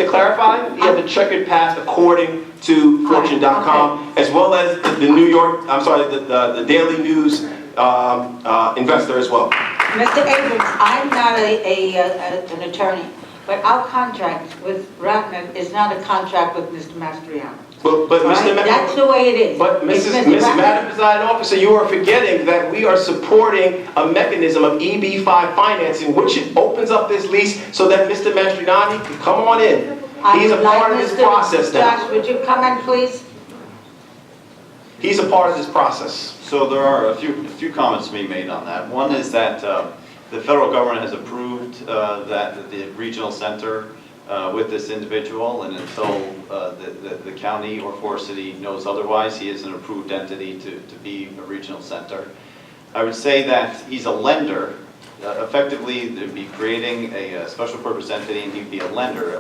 clarify, he has a checkered past according to Fortune.com, as well as the New York, the Daily News investor as well. Mr. Abrams, I'm not an attorney, but our contract with Ratner is not a contract with Mr. Mastroianni. But Right? That's the way it is. But It's Madam Presiding Officer, you are forgetting that we are supporting a mechanism of EB-5 financing, which opens up this lease so that Mr. Mastroianni can come on in. He's a part of this process now. Josh, would you comment, please? He's a part of this process. So there are a few comments to be made on that. One is that the federal government has approved that the regional center with this individual, and until the county or Forest City knows otherwise, he is an approved entity to be a regional center. I would say that he's a lender. Effectively, they'd be creating a special purpose entity, and he'd be a lender.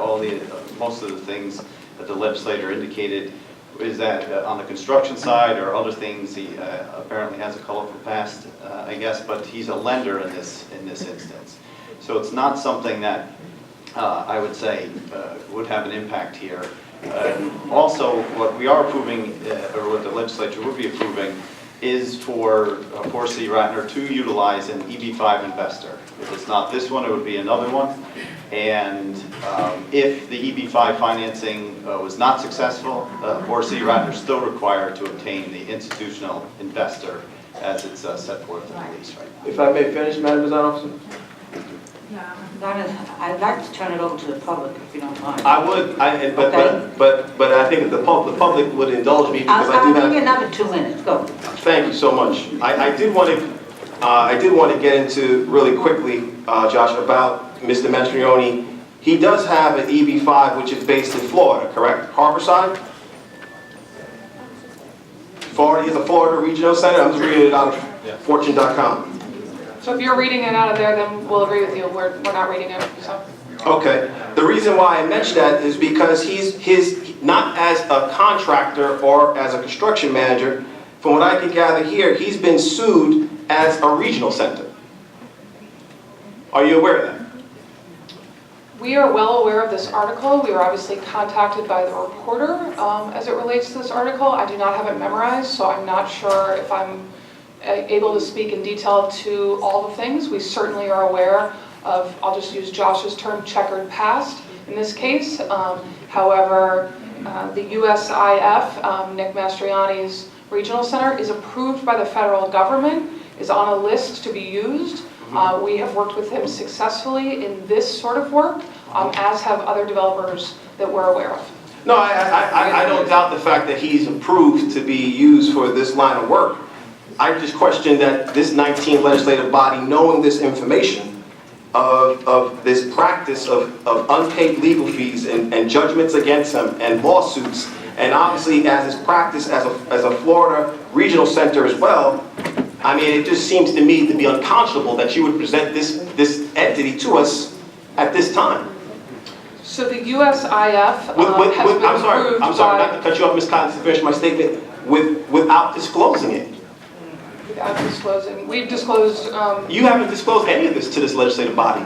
Most of the things that the legislator indicated is that on the construction side or other things, he apparently has a colorful past, I guess, but he's a lender in this instance. So it's not something that I would say would have an impact here. Also, what we are approving, or what the legislature would be approving, is for Forest City Ratner to utilize an EB-5 investor. If it's not this one, it would be another one. And if the EB-5 financing was not successful, Forest City Ratner is still required to obtain the institutional investor as it's set forth in the lease. Right? If I may finish, Madam Presiding Officer? I'd like to turn it over to the public, if you don't mind. I would, but I think that the public would indulge me because I'll give you another 2 minutes. Go. Thank you so much. I did want to get into really quickly, Josh, about Mr. Mastroianni. He does have an EB-5, which is based in Florida, correct? Harborside? Florida, he has a Florida regional center. I'm just reading it out of Fortune.com. So if you're reading it out of there, then we'll agree with you. We're not reading it, so. Okay. The reason why I mention that is because he's not as a contractor or as a construction manager. From what I can gather here, he's been sued as a regional center. Are you aware of that? We are well aware of this article. We were obviously contacted by the reporter as it relates to this article. I do not have it memorized, so I'm not sure if I'm able to speak in detail to all the things. We certainly are aware of, I'll just use Josh's term, checkered past in this case. However, the USIF, Nick Mastroianni's regional center, is approved by the federal government, is on a list to be used. We have worked with him successfully in this sort of work, as have other developers that we're aware of. No, I don't doubt the fact that he's approved to be used for this line of work. I just question that this 19th legislative body, knowing this information of this practice of unpaid legal fees and judgments against him and lawsuits, and obviously as his practice as a Florida regional center as well, I mean, it just seems to me to be unconscionable that you would present this entity to us at this time. So the USIF has been approved I'm sorry, not to cut you off, Ms. Collins, to finish my statement, without disclosing it. Without disclosing, we've disclosed. You haven't disclosed any of this to this legislative body.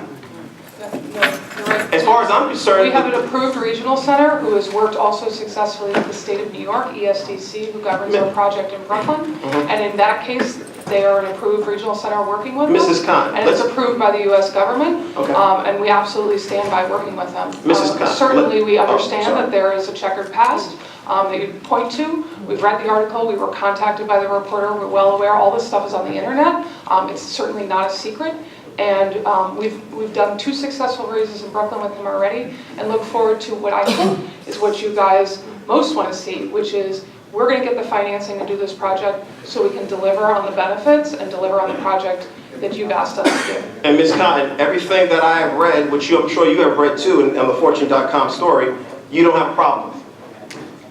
No, you're right. As far as I'm concerned, we have an approved regional center who has worked also successfully with the state of New York, ESDC, who governs our project in Brooklyn. And in that case, they are an approved regional center working with Mrs. us. Khan, and it's approved by the U.S. government. Okay. And we absolutely stand by working with them. Mrs. Khan, certainly we understand that there is a checkered past. that you point to. We've read the article, we were contacted by the reporter, we're well aware, all this stuff is on the internet. It's certainly not a secret. And we've done 2 successful raises in Brooklyn with him already, and look forward to what I hope is what you guys most want to see, which is we're going to get the financing to do this project so we can deliver on the benefits and deliver on the project that you've asked us to do. And Ms. Cotton, everything that I have read, which I'm sure you have read too, in the Fortune.com story, you don't have a problem with.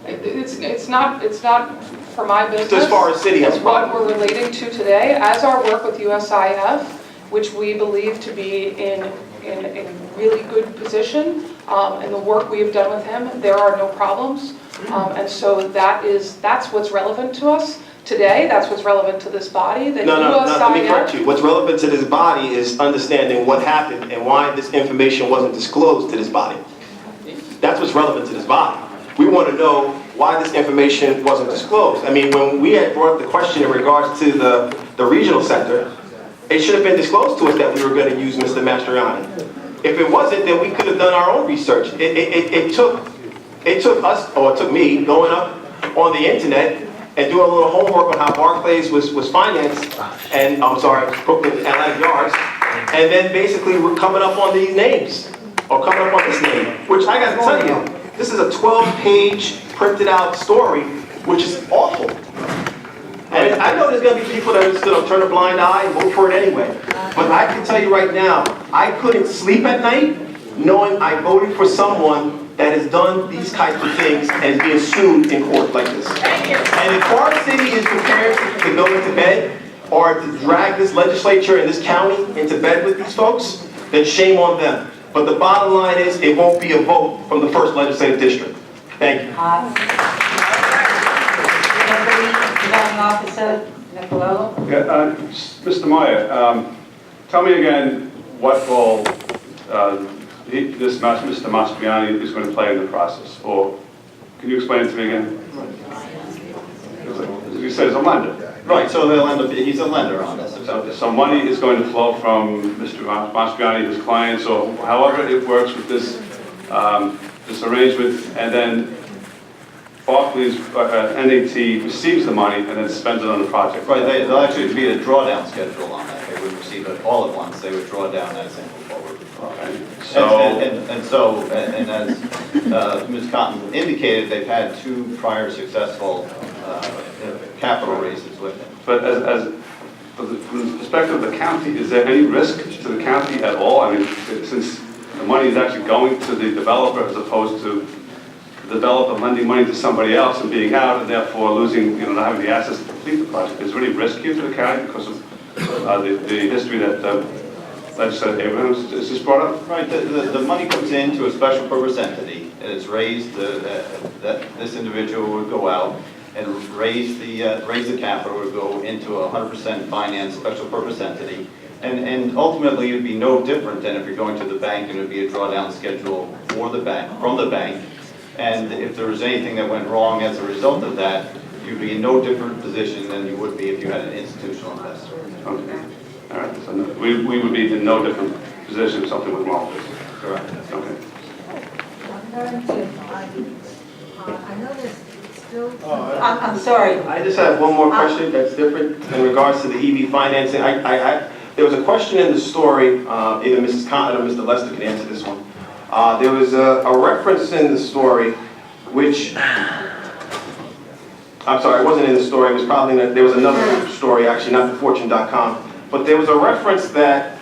It's not for my business. As far as city has It's what we're relating to today, as our work with USIF, which we believe to be in a really good position, and the work we have done with him, there are no problems. And so that's what's relevant to us today, that's what's relevant to this body. That No, let me correct you. What's relevant to this body is understanding what happened and why this information wasn't disclosed to this body. That's what's relevant to this body. We want to know why this information wasn't disclosed. I mean, when we had brought the question in regards to the regional center, it should have been disclosed to us that we were going to use Mr. Mastriani. If it wasn't, then we could have done our own research. It took us, or it took me, going up on the internet and doing a little homework on how Barclays was financed, and I'm sorry, Brooklyn Atlantic Yards, and then basically we're coming up on these names, or coming up on this name, which I got to tell you, this is a 12-page printed out story, which is awful. And I know there's going to be people that are just going to turn a blind eye and vote for it anyway. But I can tell you right now, I couldn't sleep at night knowing I voted for someone that has done these types of things and is being sued in court like this. And if our city is prepared to go into bed or to drag this legislature and this county into bed with these folks, then shame on them. But the bottom line is, it won't be a vote from the 1st Legislative District. Thank you. Presiding Officer Nicolello. Yeah, Mr. Meyer, tell me again what role Mr. Mastriani is going to play in the process, or can you explain it to me again? You said he's a lender. Right, so they'll end up, he's a lender on this. So money is going to flow from Mr. Mastriani, his clients, or however it works with this this arrangement, and then Barclays, NAT receives the money and then spends it on the project. Right, there'll actually be a drawdown schedule on that. They would receive it all at once. They would draw down as they move forward. Okay. So, and as Ms. Cotton indicated, they've had 2 prior successful capital raises with him. but from the perspective of the county, is there any risk to the county at all? I mean, since the money is actually going to the developer as opposed to the developer lending money to somebody else and being out and therefore losing, not having the assets to complete the project. Is there any risk here to the county because of the history that Legislator Abrams has just brought up? Right, the money comes into a special purpose entity, and it's raised, that this individual would go out and raise the capital, would go into a 100% financed special purpose entity. And ultimately, it would be no different than if you're going to the bank, and it would be a drawdown schedule for the bank, from the bank. And if there was anything that went wrong as a result of that, you'd be in no different position than you would be if you had an institutional investor. Okay. All right. So we would be in no different position if something went wrong with this. Correct. Okay. I noticed still. I'm sorry. I just have one more question that's different in regards to the EV financing. There was a question in the story, either Mrs. Cotton or Mr. Lester can answer this one. There was a reference in the story, which, I'm sorry, it wasn't in the story, it was probably, there was another story actually, not the Fortune.com, but there was a reference that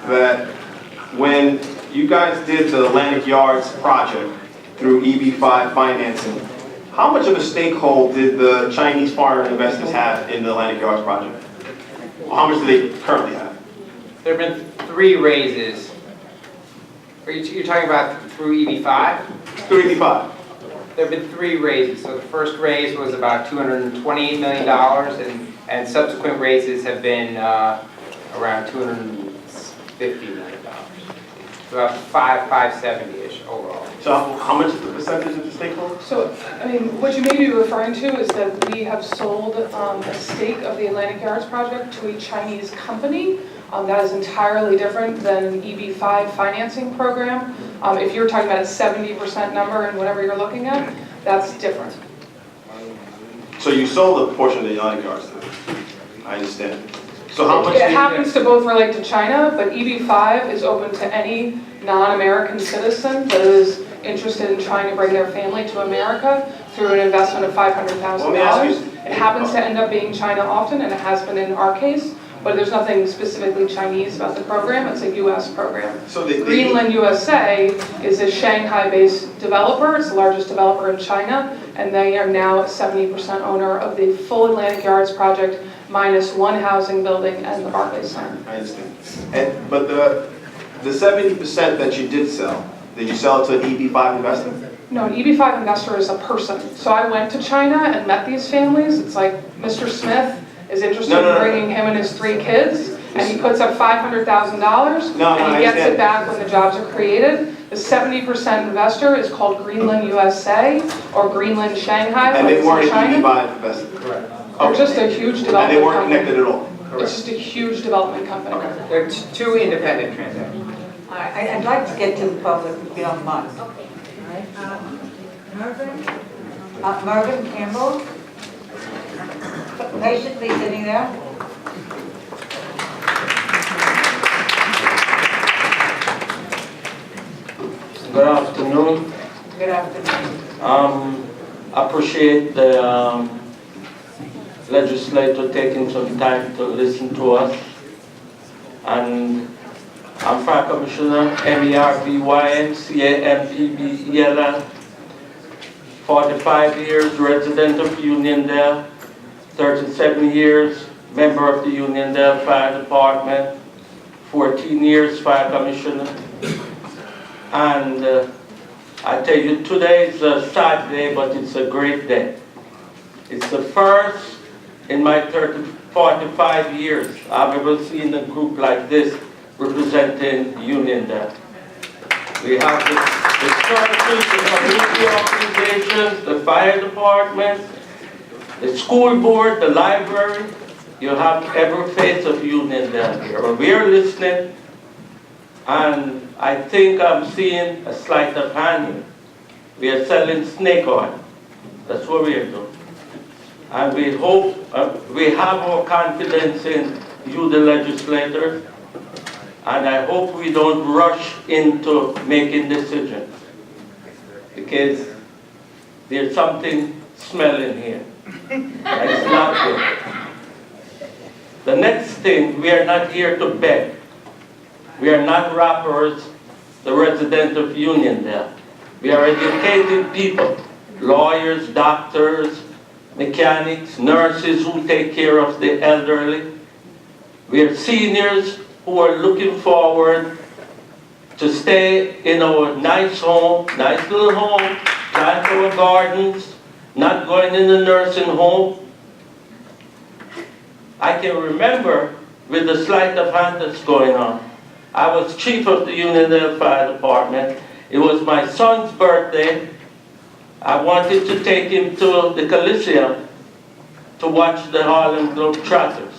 when you guys did the Atlantic Yards project through EB5 financing, how much of a stakehold did the Chinese foreign investors have in the Atlantic Yards project? Or how much do they currently have? There have been 3 raises. You're talking about through EB5? Through EB5. There have been 3 raises. So the first raise was about $228 million, and subsequent raises have been around $250 million. So about 570-ish overall. So how much is the percentage of the stakeholders? So, I mean, what you may be referring to is that we have sold a stake of the Atlantic Yards project to a Chinese company. That is entirely different than an EB5 financing program. If you're talking about a 70% number and whatever you're looking at, that's different. So you sold a portion of the United Yards to them. I understand. So how much It did happens to both relate to China, but EB5 is open to any non-American citizen that is interested in trying to bring their family to America through an investment of $500,000. It happens to end up being China often, and it has been in our case, but there's nothing specifically Chinese about the program. It's a U.S. program. So Greenland USA is a Shanghai-based developer. It's the largest developer in China, and they are now a 70% owner of the full Atlantic Yards project, minus one housing building and the Barclays Center. I understand. But the 70% that you did sell, did you sell it to an EB5 investor? No, an EB5 investor is a person. So I went to China and met these families. It's like Mr. Smith is interested in bringing him and his 3 kids, and he puts up $500,000, and he gets it back when the jobs are created. The 70% investor is called Greenland USA or Greenland Shanghai. And they weren't China. EB5 investor? Correct. They're just a huge development company. And they weren't connected at all? It's just a huge development company. They're 2 independent transactions. All right, I'd like to get to the public, if you don't mind. Okay. Mervyn Campbell, patiently sitting there. Good afternoon. Good afternoon. Appreciate the legislator taking some time to listen to us. And I'm Fire Commissioner MERVYN CAMPBELL, 45 years resident of Uniondale, 37 years member of the Uniondale Fire Department, 14 years Fire Commissioner. And I tell you, today is a sad day, but it's a great day. It's the first in my 45 years I've ever seen a group like this representing Uniondale. We have the churches, the community organizations, the fire department, the school board, the library. You have every face of Uniondale here. And we are listening, and I think I'm seeing a sleight of hand here. We are selling snake oil. That's what we are doing. And we hope, we have our confidence in you, the legislators, and I hope we don't rush into making decisions, because there's something smelling here. And it's not good. The next thing, we are not here to beg. We are not rappers, the resident of Uniondale. We are educated people, lawyers, doctors, mechanics, nurses who take care of the elderly. We are seniors who are looking forward to stay in our nice home, nice little home, plant our gardens, not going in the nursing home. I can remember with the sleight of hand that's going on. I was chief of the Uniondale Fire Department. It was my son's birthday. I wanted to take him to the Coliseum to watch the Harlem Globetrotters.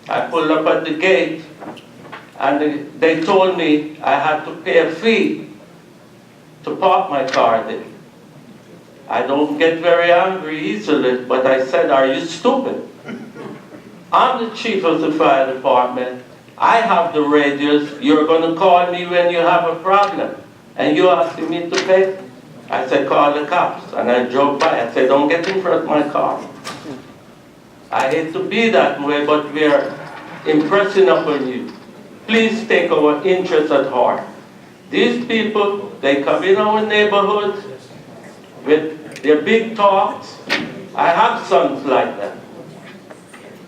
I pulled up at the gate, and they told me I had to pay a fee to park my car there. I don't get very angry easily, but I said, are you stupid? I'm the chief of the fire department. I have the radios. You're going to call me when you have a problem. And you're asking me to pay? I said, call the cops. And I drove by. I said, don't get in front of my car. I hate to be that way, but we are impressing upon you. Please take our interests at heart. These people, they come in our neighborhoods with their big talks. I have sons like that.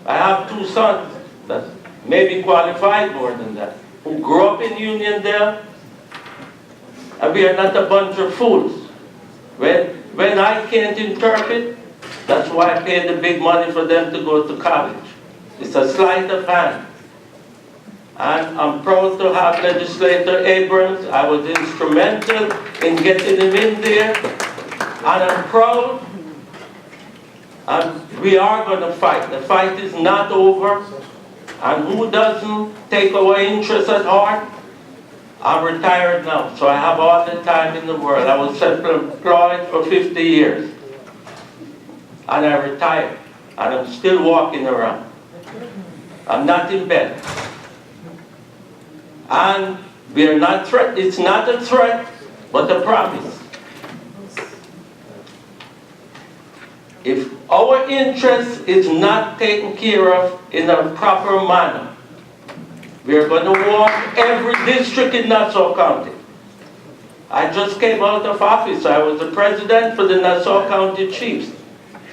I have 2 sons that maybe qualified more than that, who grew up in Uniondale, and we are not a bunch of fools. When I can't interpret, that's why I pay the big money for them to go to college. It's a sleight of hand. And I'm proud to have Legislator Abrams. I was instrumental in getting him in there. And I'm proud. And we are going to fight. The fight is not over. And who doesn't take our interests at heart? I'm retired now, so I have all the time in the world. I was self-employed for 50 years. and I retired, and I'm still walking around. I'm not in bed. And we're not threat. It's not a threat, but a promise. If our interest is not taken care of in a proper manner, we're going to walk every district in Nassau County. I just came out of office. I was the president for the Nassau County Chiefs.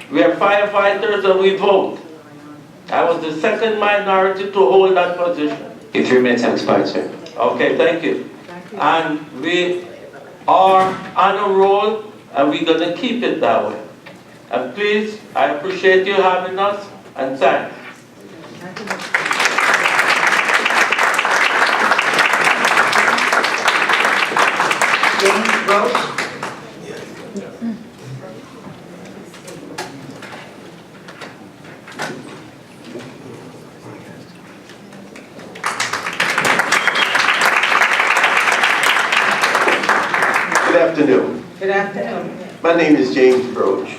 We are firefighters and we vote. I was the second minority to hold that position. Your 3 minutes have expired, sir. Okay, thank you. And we are on a roll, and we're going to keep it that way. And please, I appreciate you having us, and thanks. James Roach. Good afternoon. Good afternoon. My name is James Broach.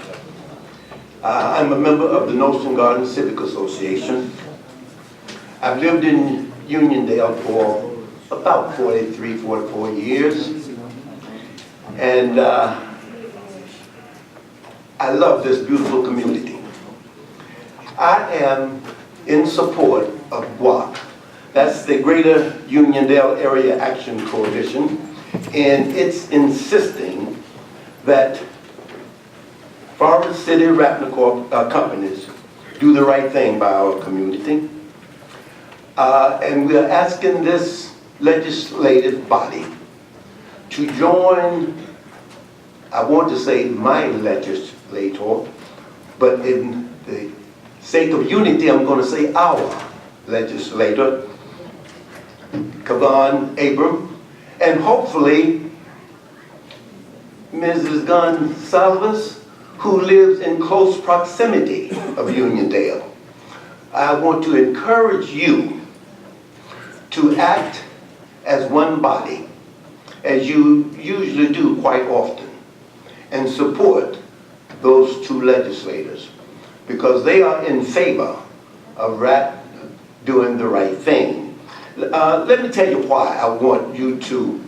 I'm a member of the Nostrand Garden Civic Association. I've lived in Uniondale for about 43, 44 years. And I love this beautiful community. I am in support of GWAC. That's the Greater Uniondale Area Action Coalition. And it's insisting that Forest City Rapnacorp companies do the right thing by our community. And we are asking this legislative body to join, I want to say my legislator, but in the sake of unity, I'm going to say our legislator, Kavan Abram, and hopefully Mrs. Gonsalves, who lives in close proximity of Uniondale. I want to encourage you to act as one body, as you usually do quite often, and support those two legislators, because they are in favor of doing the right thing. Let me tell you why I want you to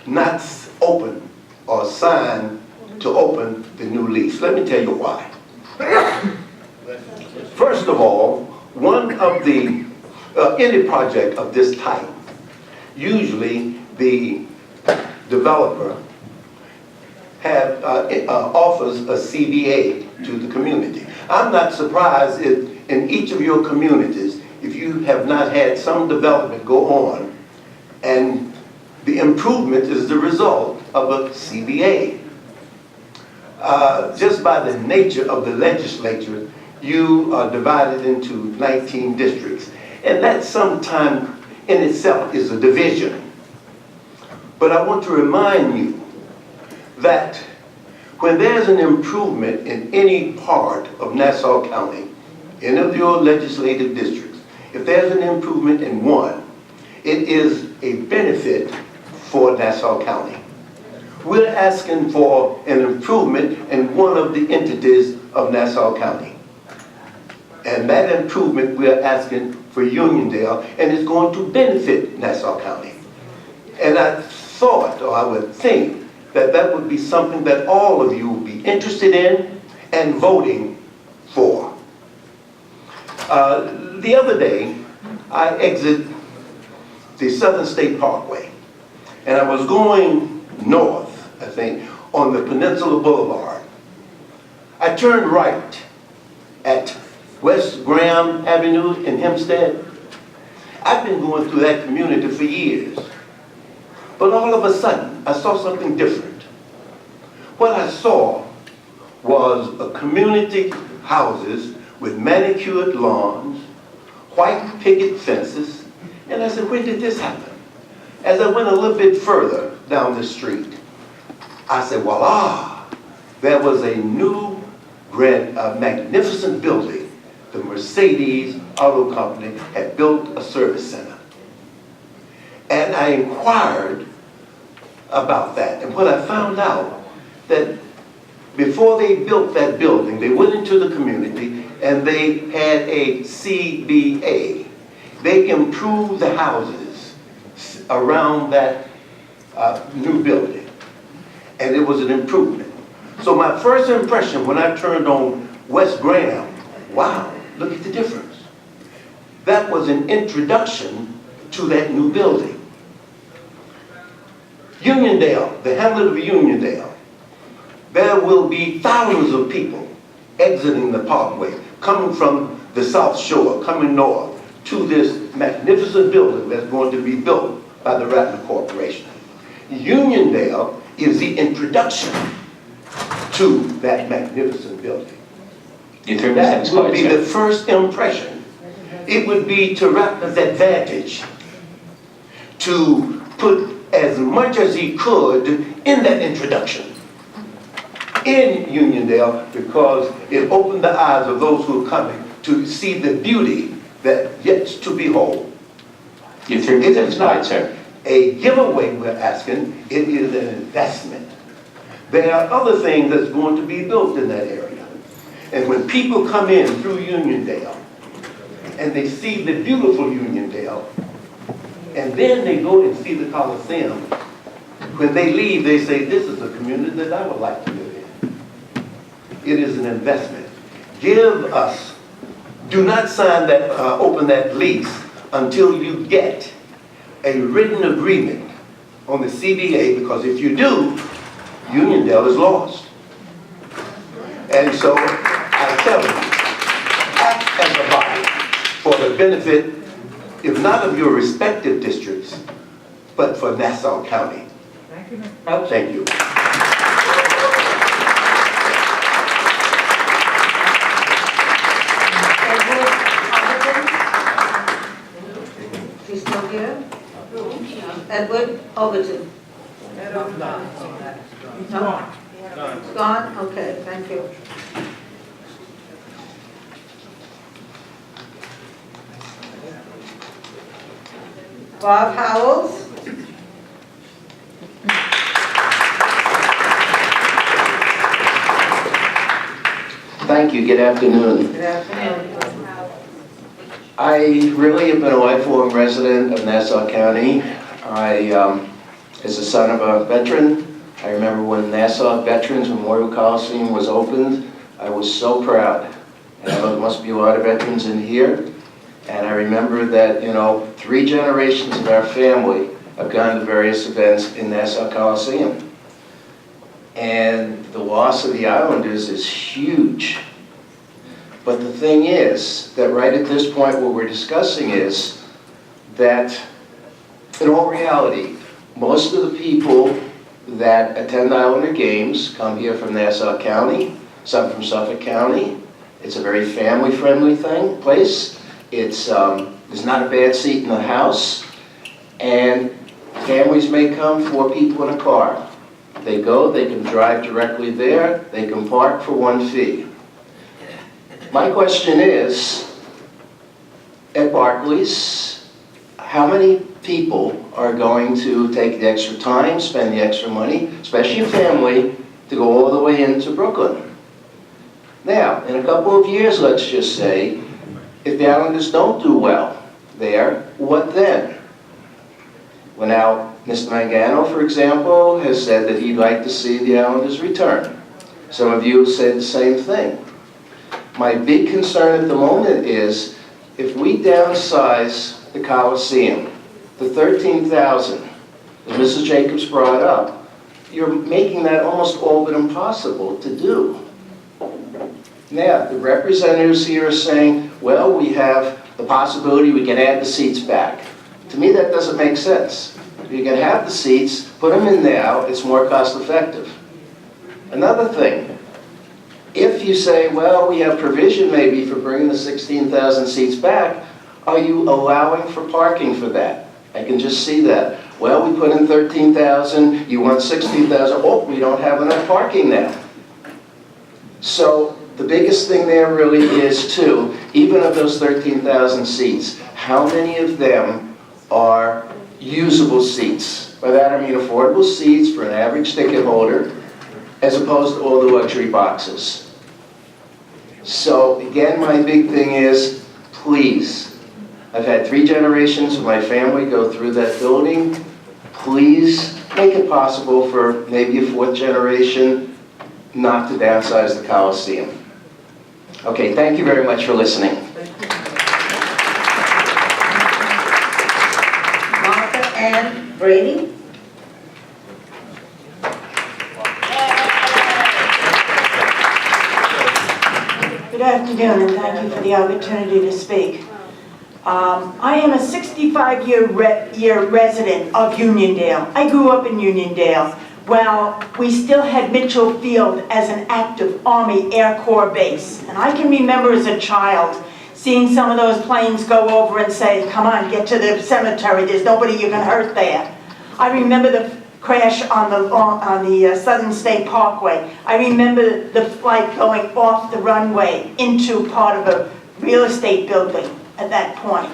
not open or sign to open the new lease. Let me tell you why. First of all, one of the, any project of this type, usually the developer offers a CBA to the community. I'm not surprised if in each of your communities, if you have not had some development go on, and the improvement is the result of a CBA. Just by the nature of the legislature, you are divided into 19 districts. And that sometimes in itself is a division. But I want to remind you that when there's an improvement in any part of Nassau County, any of your legislative districts, if there's an improvement in one, it is a benefit for Nassau County. We're asking for an improvement in one of the entities of Nassau County. And that improvement we're asking for Uniondale, and it's going to benefit Nassau County. And I thought, or I would think, that that would be something that all of you would be interested in and voting for. The other day, I exited the Southern State Parkway, and I was going north, I think, on the Peninsula Boulevard. I turned right at West Graham Avenue in Hempstead. I've been going through that community for years. But all of a sudden, I saw something different. What I saw was a community houses with manicured lawns, white picket fences, and I said, when did this happen? As I went a little bit further down the street, I said, voila, there was a new, magnificent building. The Mercedes Auto Company had built a service center. And I inquired about that, and what I found out, that before they built that building, they went into the community and they had a CBA. They improved the houses around that new building, and it was an improvement. So my first impression when I turned on West Graham, wow, look at the difference. That was an introduction to that new building. Uniondale, the hamlet of Uniondale, there will be thousands of people exiting the parkway, coming from the South Shore, coming north to this magnificent building that's going to be built by the Rattler Corporation. Uniondale is the introduction to that magnificent building. That would be the first impression. It would be to Rattler's advantage to put as much as he could in that introduction in Uniondale, because it opened the eyes of those who are coming to see the beauty that yet to behold. You threw me that slide, sir. A giveaway we're asking, it is an investment. There are other things that's going to be built in that area. And when people come in through Uniondale and they see the beautiful Uniondale, and then they go and see the Coliseum, when they leave they say, this is a community that I would like to live in. It is an investment. Give us, do not sign that, open that lease until you get a written agreement on the CBA, because if you do, Uniondale is lost. And so I tell you, act as a body for the benefit, if not of your respective districts, but for Nassau County. Thank you. Thank you. He's still here? Edward Overton. No? Gone? Okay, thank you. Bob Howells. Thank you. Good afternoon. Good afternoon. I really have been a lifelong resident of Nassau County. As the son of a veteran, I remember when Nassau Veterans Memorial Coliseum was opened, I was so proud. And I know there must be a lot of veterans in here. And I remember that, 3 generations of our family have gone to various events in Nassau Coliseum. And the loss of the Islanders is huge. But the thing is that right at this point what we're discussing is that in all reality, most of the people that attend Islander games come here from Nassau County, some from Suffolk County. It's a very family-friendly place. It's, there's not a bad seat in the house, and families may come 4 people in a car. They go, they can drive directly there, they can park for 1 fee. My question is, at Barclays, how many people are going to take the extra time, spend the extra money, especially a family, to go all the way into Brooklyn? Now, in a couple of years, let's just say, if the Islanders don't do well there, what then? Well, now, Mr. Mangano, for example, has said that he'd like to see the Islanders return. Some of you have said the same thing. My big concern at the moment is, if we downsize the Coliseum to 13,000, as Mrs. Jacobs brought up, you're making that almost all but impossible to do. Now, the representatives here are saying, well, we have the possibility we can add the seats back. To me, that doesn't make sense. You can have the seats, put them in now, it's more cost effective. Another thing, if you say, well, we have provision maybe for bringing the 16,000 seats back, are you allowing for parking for that? I can just see that. Well, we put in 13,000, you want 16,000, oh, we don't have enough parking now. So the biggest thing there really is too, even of those 13,000 seats, how many of them are usable seats? By that I mean affordable seats for an average ticket holder, as opposed to all the luxury boxes. So again, my big thing is, please, I've had 3 generations of my family go through that building. Please make it possible for maybe a 4th generation not to downsize the Coliseum. Okay, thank you very much for listening. Martha Ann Brady. Good afternoon, and thank you for the opportunity to speak. I am a 65-year resident of Uniondale. I grew up in Uniondale. Well, we still had Mitchell Field as an active Army Air Corps base. And I can remember as a child seeing some of those planes go over and say, come on, get to the cemetery, there's nobody you can hurt there. I remember the crash on the Southern State Parkway. I remember the flight going off the runway into part of a real estate building at that point.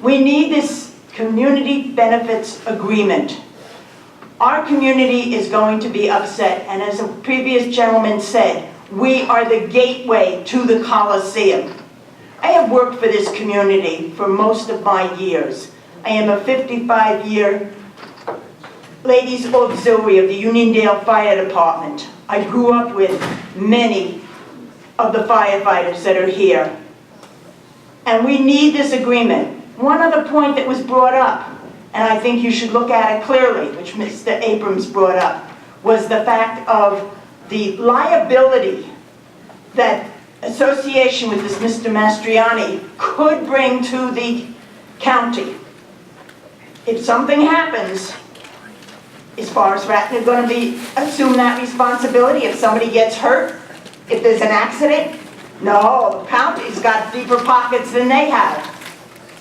We need this community benefits agreement. Our community is going to be upset, and as a previous gentleman said, we are the gateway to the Coliseum. I have worked for this community for most of my years. I am a 55-year Ladies Auxiliary of the Uniondale Fire Department. I grew up with many of the firefighters that are here. And we need this agreement. One other point that was brought up, and I think you should look at it clearly, which Mr. Abrams brought up, was the fact of the liability that association with this Mr. Mastriani could bring to the county. If something happens, is Forest Ratner going to assume that responsibility if somebody gets hurt? If there's an accident? No, the county's got deeper pockets than they have.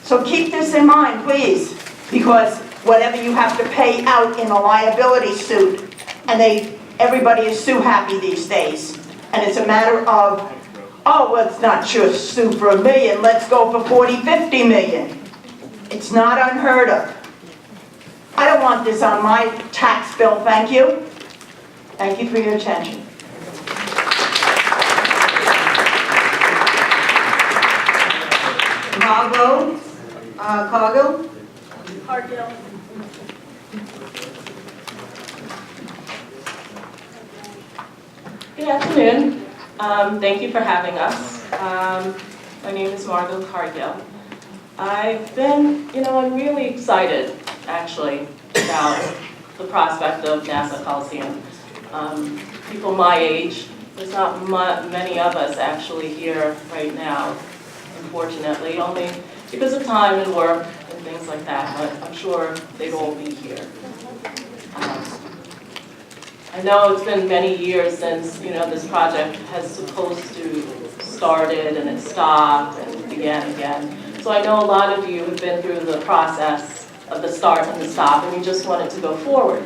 So keep this in mind, please, because whatever you have to pay out in a liability suit, and everybody is sue happy these days. And it's a matter of, oh, well, it's not just sue for $1 million, let's go for 40, 50 million. It's not unheard of. I don't want this on my tax bill, thank you. Thank you for your attention. Margot Cargill. Cargill. Good afternoon. Thank you for having us. My name is Margot Cargill. I'm really excited, actually, about the prospect of Nassau Coliseum. People my age, there's not many of us actually here right now, unfortunately, only because of time and work and things like that, but I'm sure they'd all be here. I know it's been many years since, this project has supposed to started and it stopped and began again. So I know a lot of you have been through the process of the start and the stop, and you just wanted to go forward.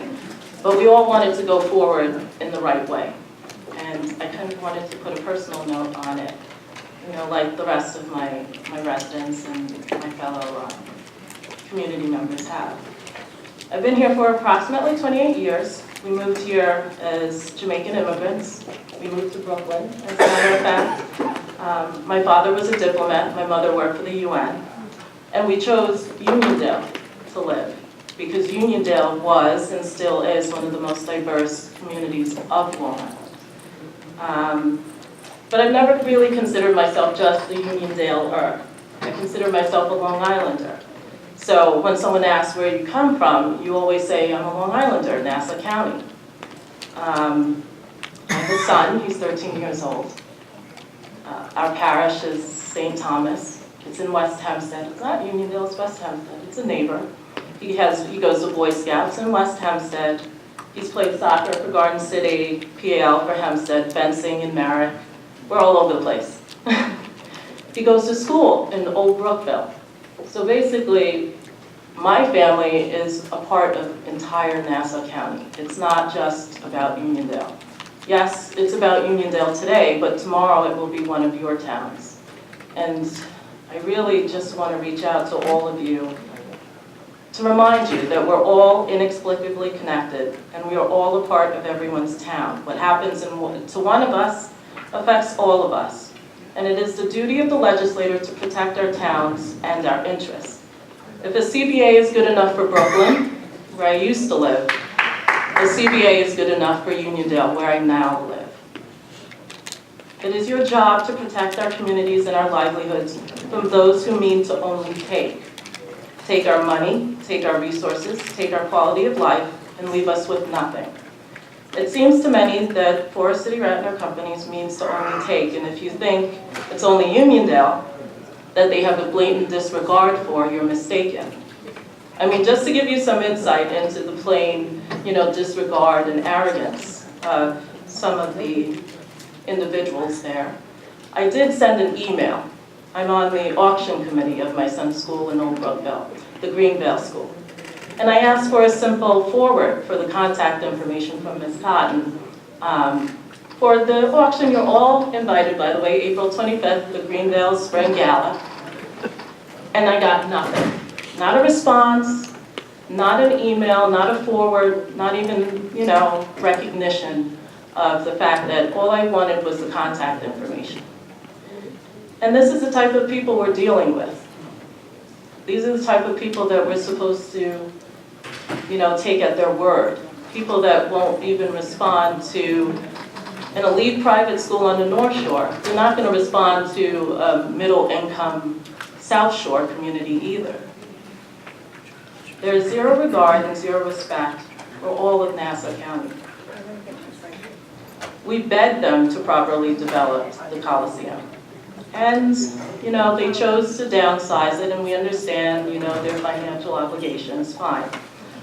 But we all wanted to go forward in the right way. And I kind of wanted to put a personal note on it, like the rest of my residents and my fellow community members have. I've been here for approximately 28 years. We moved here as Jamaican immigrants. We moved to Brooklyn, as a matter of fact. My father was a diplomat, my mother worked for the UN, and we chose Uniondale to live because Uniondale was and still is one of the most diverse communities of Long Island. But I've never really considered myself just a Uniondale-er. I consider myself a Long Islander. So when someone asks where you come from, you always say, I'm a Long Islander, Nassau County. I have a son, he's 13 years old. Our parish is St. Thomas. It's in West Hempstead. It's not Uniondale, it's West Hempstead. It's a neighbor. He goes to Boy Scouts in West Hempstead. He's played soccer for Garden City, PAL for Hempstead, fencing in Merrick. We're all over the place. He goes to school in Old Brookville. So basically, my family is a part of entire Nassau County. It's not just about Uniondale. Yes, it's about Uniondale today, but tomorrow it will be one of your towns. And I really just want to reach out to all of you to remind you that we're all inexplicably connected and we are all a part of everyone's town. What happens to one of us affects all of us. And it is the duty of the legislator to protect our towns and our interests. If a CBA is good enough for Brooklyn, where I used to live, the CBA is good enough for Uniondale, where I now live. It is your job to protect our communities and our livelihoods from those who mean to only take. Take our money, take our resources, take our quality of life, and leave us with nothing. It seems to many that Forest City Ratner Companies means to only take, and if you think it's only Uniondale that they have a blatant disregard for, you're mistaken. I mean, just to give you some insight into the plain, disregard and arrogance of some of the individuals there, I did send an email. I'm on the auction committee of my son's school in Old Brookville, the Greenvale School. And I asked for a simple forward for the contact information from Ms. Cotton. For the auction, you're all invited, by the way, April 25th, the Greenvale Spring Gala. And I got nothing. Not a response, not an email, not a forward, not even, recognition of the fact that all I wanted was the contact information. And this is the type of people we're dealing with. These are the type of people that we're supposed to, take at their word. People that won't even respond to an elite private school on the North Shore. They're not going to respond to a middle-income South Shore community either. There is zero regard and zero respect for all of Nassau County. We begged them to properly develop the coliseum. And, they chose to downsize it, and we understand, their financial obligations, fine.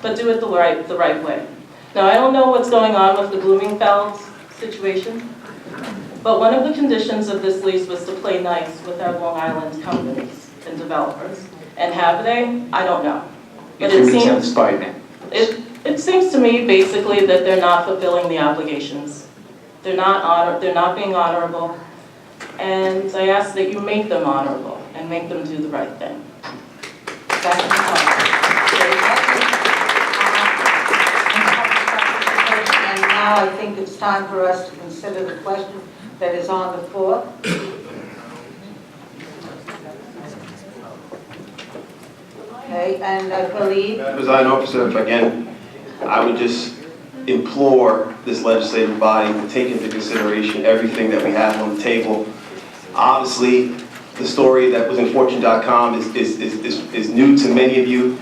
But do it the right way. Now, I don't know what's going on with the Bloomingfeld situation, but one of the conditions of this lease was to play nice with our Long Island companies and developers. And have they? I don't know. But it seems to me, basically, that they're not fulfilling the obligations. They're not being honorable. And I ask that you make them honorable and make them do the right thing. That's my And now I think it's time for us to consider the question that is on the floor. Okay, and I believe... Presiding Officer, again, I would just implore this legislative body to take into consideration everything that we have on the table. Obviously, the story that was in Fortune.com is new to many of you.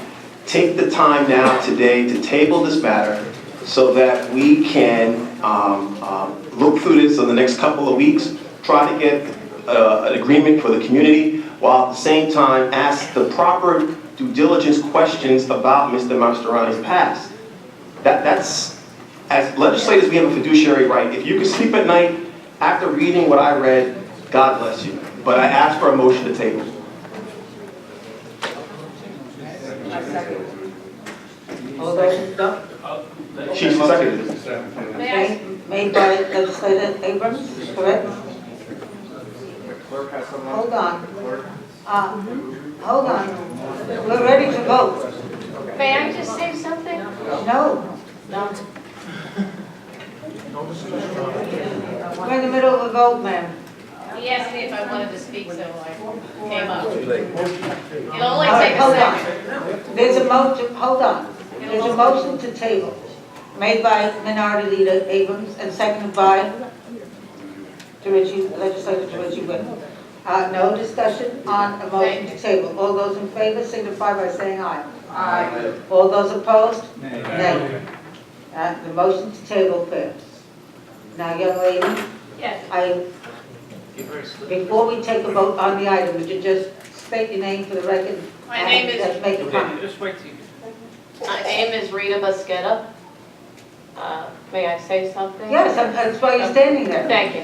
Take the time now today to table this matter so that we can look through this in the next couple of weeks, try to get an agreement for the community, while at the same time ask the proper due diligence questions about Mr. Mastroianni's past. That's, as legislators, we have a fiduciary right. If you can sleep at night after reading what I read, God bless you. But I ask for a motion to table. All those, She seconded it. Made by Legislator Abrams, correct? Hold on. Hold on. We're ready to vote. May I just say something? No. We're in the middle of a vote, ma'am. He asked me if I wanted to speak, so I came up. It'll only All right, take a hold second. on. There's a motion, hold on. There's a motion to table, made by Minority Leader Abrams and seconded by Legislator Georgie Witt. No discussion on a motion to table. All those in favor signify by saying aye. Aye. All those opposed? Nay. The motion to table fails. Now, young lady, Yes. before we take a vote on the item, would you just state your name for the record? My name is- and make a comment. My name is Rita Busquetta. May I say something? Yes, that's why you're standing there. Thank you.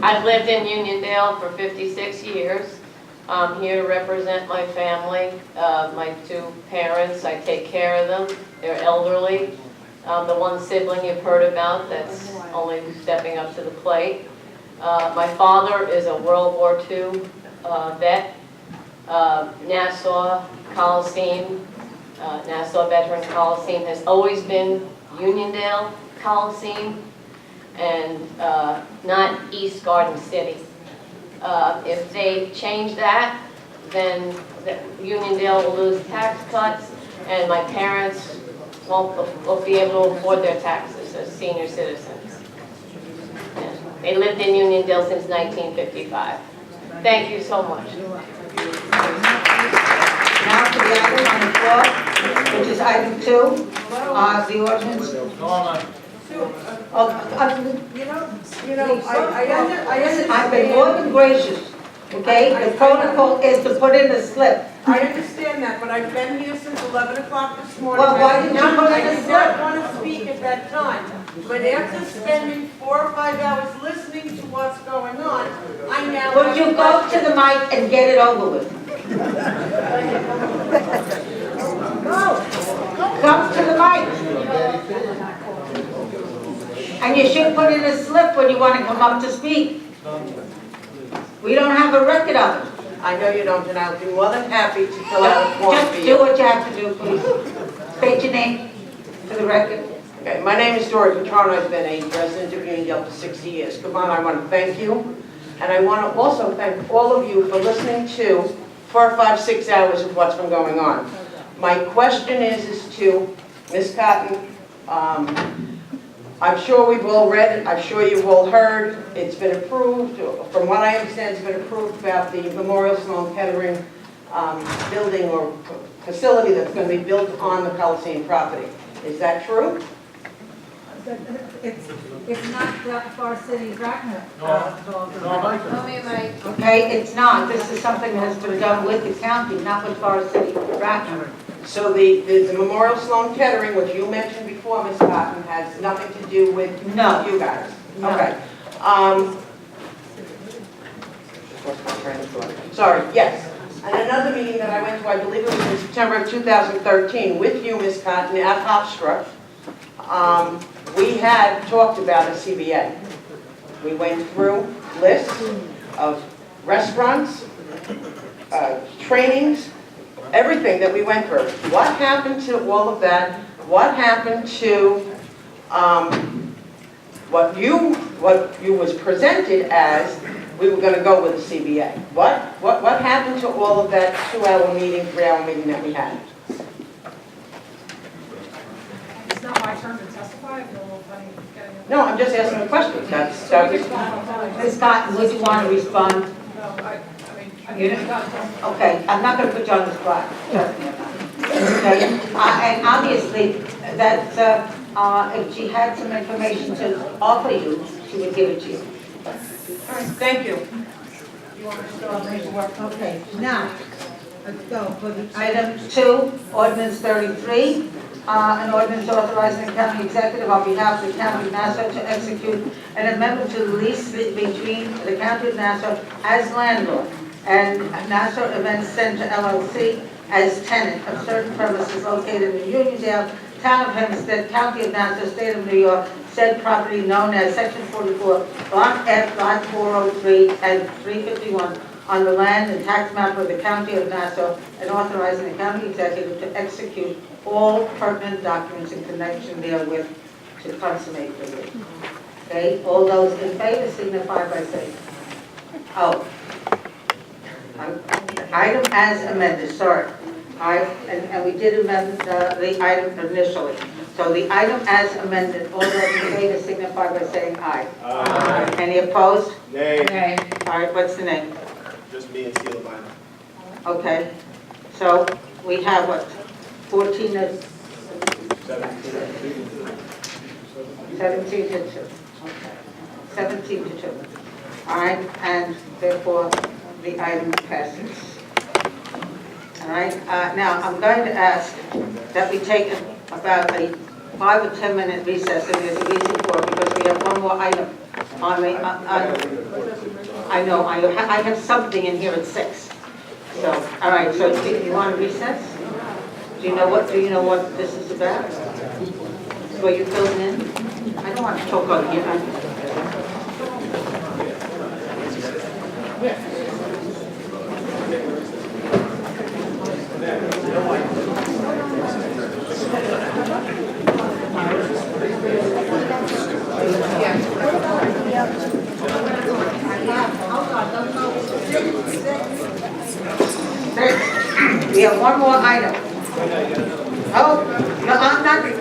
I've lived in Uniondale for 56 years. I'm here to represent my family, my two parents. I take care of them. They're elderly. The one sibling you've heard about that's only stepping up to the plate. My father is a World War II vet, Nassau Coliseum Nassau Veterans Coliseum has always been Uniondale Coliseum and not East Garden City. If they change that, then Uniondale will lose tax cuts, and my parents won't be able to afford their taxes as senior citizens. And they lived in Uniondale since 1955. Thank you so much. Now for the item on the floor, which is item 2, the ordinance. I've been more than gracious, okay? The protocol is to put in a slip. I understand that, but I've been here since 11 o'clock this morning. Well, why didn't you put in a I did slip? not want to speak at that time. But after spending 4 or 5 hours listening to what's going on, I now... Would you go to the mic and get it over with? Come to the mic. And you should put in a slip when you want to come up to speak. We don't have a record of it. I know you don't, and I'll be more than happy to fill out a form Just for you. do what you have to do, please. State your name for the record. Okay, my name is Dory Petrone. I've been a resident of Uniondale for 60 years. Come on, I want to thank you. And I want to also thank all of you for listening to 4, 5, 6 hours of what's been going on. My question is to Ms. Cotton. I'm sure we've all read it. I'm sure you've all heard. It's been approved. From what I understand, it's been approved about the Memorial Sloan Kettering building or facility that's going to be built on the Coliseum property. Is that true? It's not Far City Bracknell. Okay, it's not. This is something that has been done with the county, not with Forest City Bracknell. So the Memorial Sloan Kettering, which you mentioned before, Ms. Cotton, has nothing to do with you guys? No. Okay. Sorry, yes. And another meeting that I went to, I believe it was in September of 2013, with you, Ms. Cotton, at Hofstra, we had talked about a CBA. We went through lists of restaurants, trainings, everything that we went through. What happened to all of that? What happened to what you was presented as we were going to go with the CBA? What happened to all of that 2-hour meeting, 3-hour meeting that we had? It's not my turn to testify. I feel a little funny getting it. No, I'm just asking a question. That was... Ms. Cotton, would you want to respond? No, I mean, Okay, I'm not going to put you on the spot. Trust me. Okay, and obviously, that if she had some information to offer you, she would give it to you. All right, thank you. You want to start making work? Okay, now, let's go for the Item 2, ordinance 33, an ordinance authorizing the county executive on behalf of the county of Nassau to execute an amendment to the lease between the county of Nassau as landlord and Nassau Event Center LLC as tenant of certain premises located in Uniondale, Town of Hempstead, County of Nassau, State of New York, said property known as Section 44, Block F, Lot 403 and 351 on the land and tax map of the County of Nassau, and authorizing the county executive to execute all pertinent documents in connection therewith to consummate the deed. Okay, all those in favor signify by saying, oh. Item as amended, sorry. And we did amend the item initially. So the item as amended, all those in favor signify by saying aye. Aye. Any opposed? Nay. Nay. All right, what's the name? Just me and Steele Vine. Okay, so we have what, 14 to 17 to 2. Okay, 17 to 2. All right, and therefore the item passes. All right, now I'm going to ask that we take about a 5 or 10 minute recess, and there's a reason for it, because we have one more item on the, I know, I have something in here at 6. So, all right, so do you want to recess? Do you know what this is about? Were you filling in? I don't want to talk on here. We have one more item. Oh, no, I'm not doing it.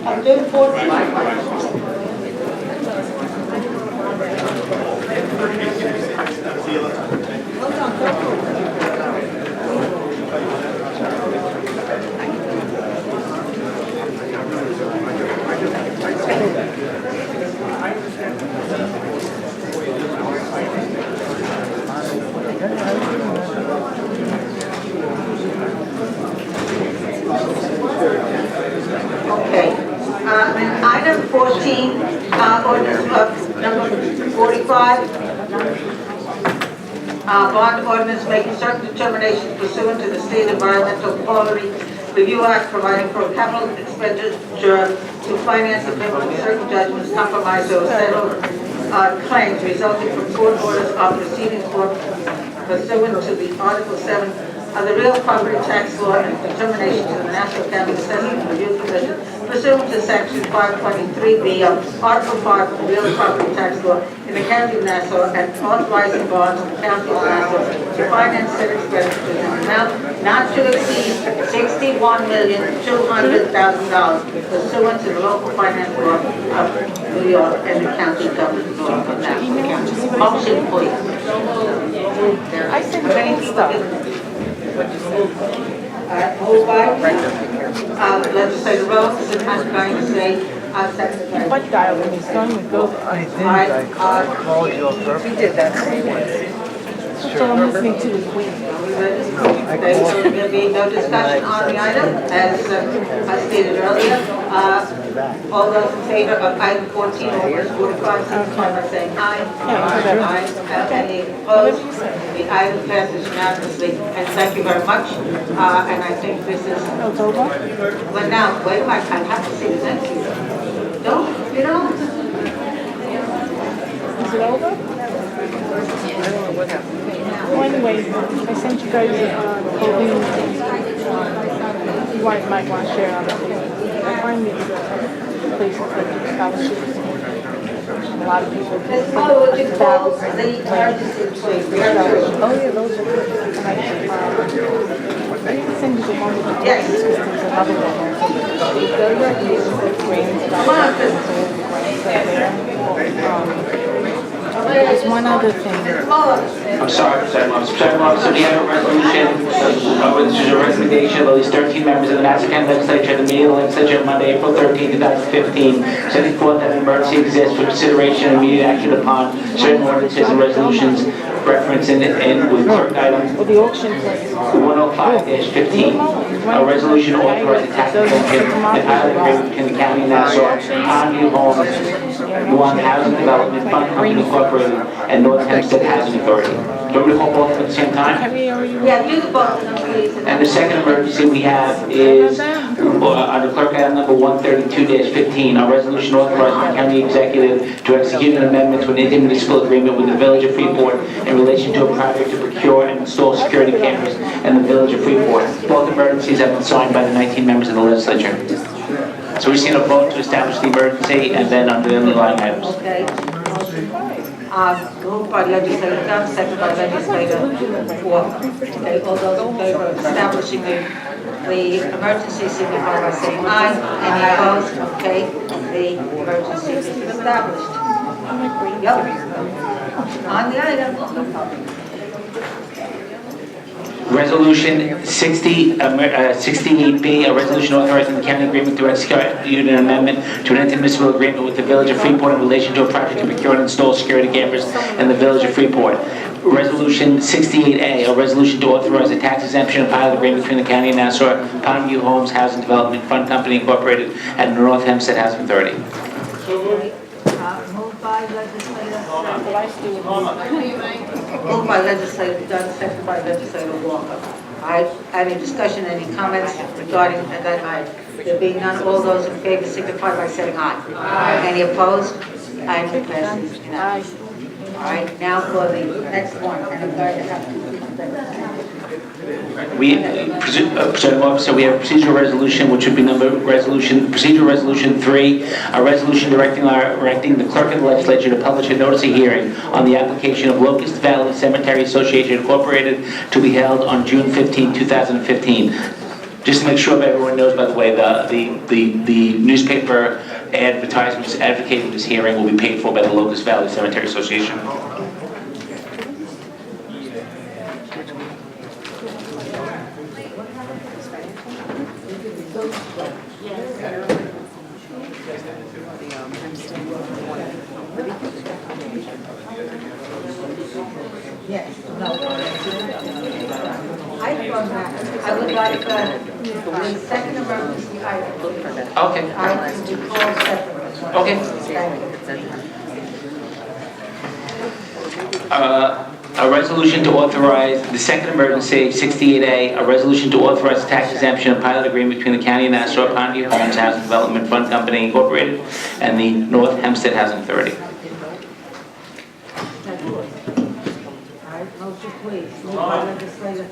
I'm doing 14. Okay. Item 14, ordinance number 45. Bond ordinance making certain determinations pursuant to the State Environmental Quality Review Act, providing for capital expenditure to finance the payment of certain judgments, compromise or settled claims resulting from court orders of proceedings pursuant to the Article 7 of the Real Property Tax Law and determinations of the Nassau County Assessment Review Commission pursuant to Section 523B of Article 5 of the Real Property Tax Law in the County of Nassau and authorizing bonds of the County of Nassau to finance said expenditures in an amount not to exceed $61,200,000 pursuant to the local finance law of New York and the county government law of Nassau County. Motion, please. I sent any stuff. Moved by Legislator Rose, and I'm going to say, second by... What dial when he's going to go? I did. I called you on purpose. He did that. So I'm listening to the Queen. There will be no discussion on the item, as I stated earlier. All those in favor of item 14, ordinance 45, signify by saying aye. Aye. Any opposed? The item passes unanimously, and thank you very much. And I think this is... Oh, it's over? Well, now, wait a minute, I have to see the next one. Don't, you know? Is it over? I don't know what happened. Well, anyway, I sent you guys Colleen. You might want to share on it. I find these places that do scholarships. A lot of people. Oh, would you call the emergency, please? Oh, yeah, those are good. And I can send you the one with the grants, because there's another one. There's one other thing. I'm sorry, Mr. Chairman. So we have a resolution, this is a recommendation of at least 13 members of the Nassau County Legislature and the Mineola Legislature on Monday, April 13th, 2015, setting forth that an emergency exists for consideration and immediate action upon certain ordinances and resolutions referenced in with clerk item 105-15, a resolution authorizing tax exemption and pilot agreement between the County of Nassau, Pondview Homes, One Housing Development Fund Company Incorporated, and North Hempstead Housing Authority. Do you want me to call both at the same time? Yeah, do the both of them, please. And the second emergency we have is under clerk item number 132-15, a resolution authorizing the county executive to execute an amendment to an intermunicipal agreement with the Village of Freeport in relation to a project to procure and install security cameras in the Village of Freeport. Both emergencies have been signed by the 19 members of the legislature. So we've seen a vote to establish the emergency and then under the underlying items. Okay. Moved by Legislator Dunn, second by Legislator Ford. Okay, all those in favor of establishing the emergency signify by saying aye. Any opposed? Okay, the emergency is established. Yep. On the item. Resolution 68B, a resolution authorizing the county agreement to execute an amendment to an intermunicipal agreement with the Village of Freeport in relation to a project to procure and install security cameras in the Village of Freeport. Resolution 68A, a resolution to authorize a tax exemption and pilot agreement between the County of Nassau, Pondview Homes Housing Development Fund Company Incorporated, and North Hempstead Housing Authority. Moved by Legislator. Moved by Legislator Dunn, second by Legislator Walker. Any discussion, any comments regarding that item? There being none, all those in favor signify by saying aye. Aye. Any opposed? Item passes unanimously. All right, now for the next one, and I'm going to have to... Presiding Officer, we have a procedural resolution, which would be procedural resolution 3, a resolution directing the clerk of the legislature to publish a notice of hearing on the application of Locust Valley Cemetery Association Incorporated to be held on June 15, 2015. Just to make sure that everyone knows, by the way, the newspaper advertisements advocating this hearing will be paid for by the Locust Valley Cemetery Association. I would like the second emergency item. Okay. Item to call separate. Okay. A resolution to authorize the second emergency, 68A, a resolution to authorize a tax exemption and pilot agreement between the County of Nassau County Homes Housing Development Fund Company Incorporated and the North Hempstead Housing Authority. Motion, please. Moved by legislator.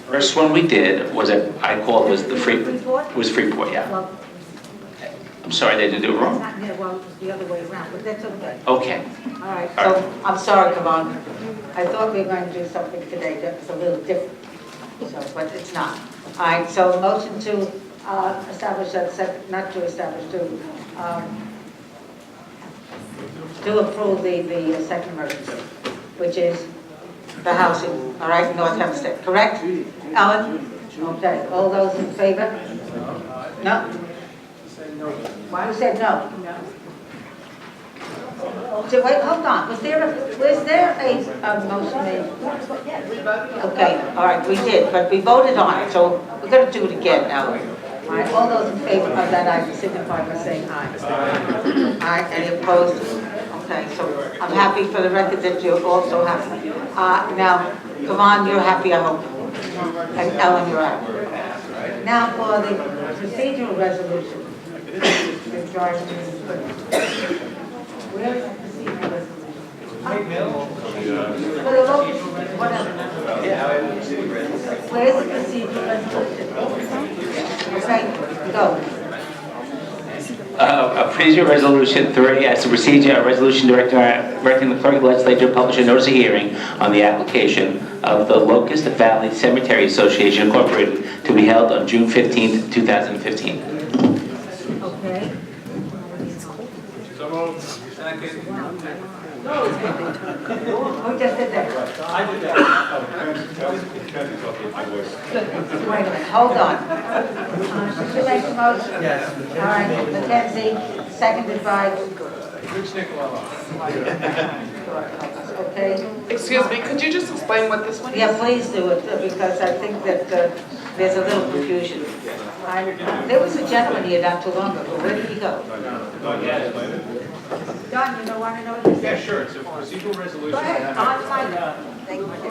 First one we did was I called was the Freeport, yeah. I'm sorry, they did do it wrong. Well, it was the other way around, but that's okay. Okay. All right, so, I'm sorry, come on. I thought we were going to do something today that was a little different, so, but it's not. All right, so motion to establish that, not to establish, to approve the second emergency, which is the housing, all right, North Hempstead, correct? Ellen? Okay, all those in favor? No? Why said no? So wait, hold on. Was there a motion made? Okay, all right, we did, but we voted on it, so we're going to do it again now. All right, all those in favor of that item signify by saying aye. Aye, any opposed? Okay, so I'm happy for the record that you're also happy. Now, come on, you're happy, I hope. And Ellen, you're happy. Now for the procedural resolution. Where is the procedural resolution? For the local, whatever. Where is the procedural resolution? Okay, go. A procedural resolution 3, as a procedure, a resolution directing the clerk of the legislature to publish a notice of hearing on the application of the Locust Valley Cemetery Association Incorporated to be held on June 15th, 2015. Okay. So moved. Second. Who just did that? I did that. Wait a minute, hold on. Did you make the motion? Yes. All right, Mackenzie, seconded by, Rich Nicola. okay? Excuse me, could you just explain what this one is? Yeah, please do it, because I think that there's a little confusion. There was a gentleman here not too long ago, where did he go? Don, you don't want to know what he said? Yeah, sure, it's a procedural resolution. Go ahead, Don, find out.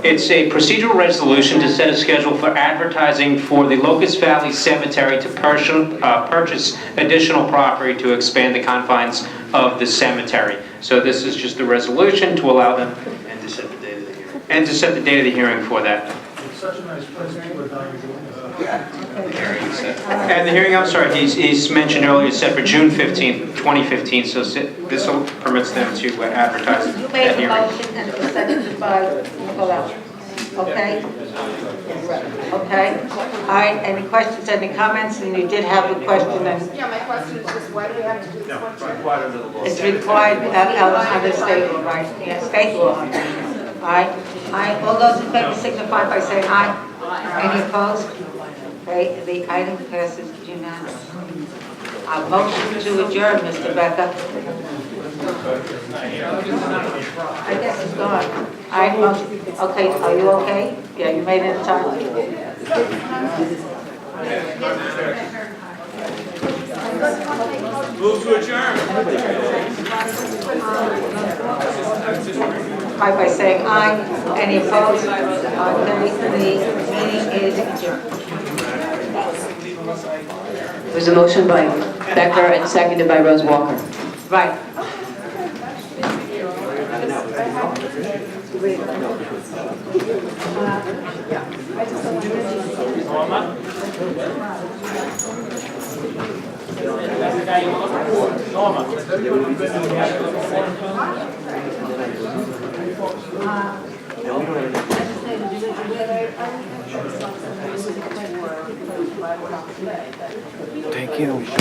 It's a procedural resolution to set a schedule for advertising for the Locust Valley Cemetery to purchase additional property to expand the confines of the cemetery. So this is just a resolution to allow them And to set the date of the hearing. and to set the date of the hearing for that. It's such a nice place, people are dying to do And the hearing, I'm sorry, he's mentioned earlier, is set for June 15th, 2015, so this permits them to advertise You that made the hearing. motion and it was seconded by Nicola. Okay? Okay? All right, any questions, any comments? And you did have a question, and Yeah, my question is just why do we have to do this one too? it's required under state law, right? Yeah, state law. All right? All those in favor signify by saying aye. Any opposed? Okay, the item passes unanimously. A motion to adjourn, Mr. Becker. I guess it's gone. All right, motion. Okay, are you okay? Yeah, you made it in time. Move to adjourn. By saying aye. Any opposed? Okay, the meeting is adjourned. There's a motion by Becker and seconded by Rose Walker. Right. Thank you.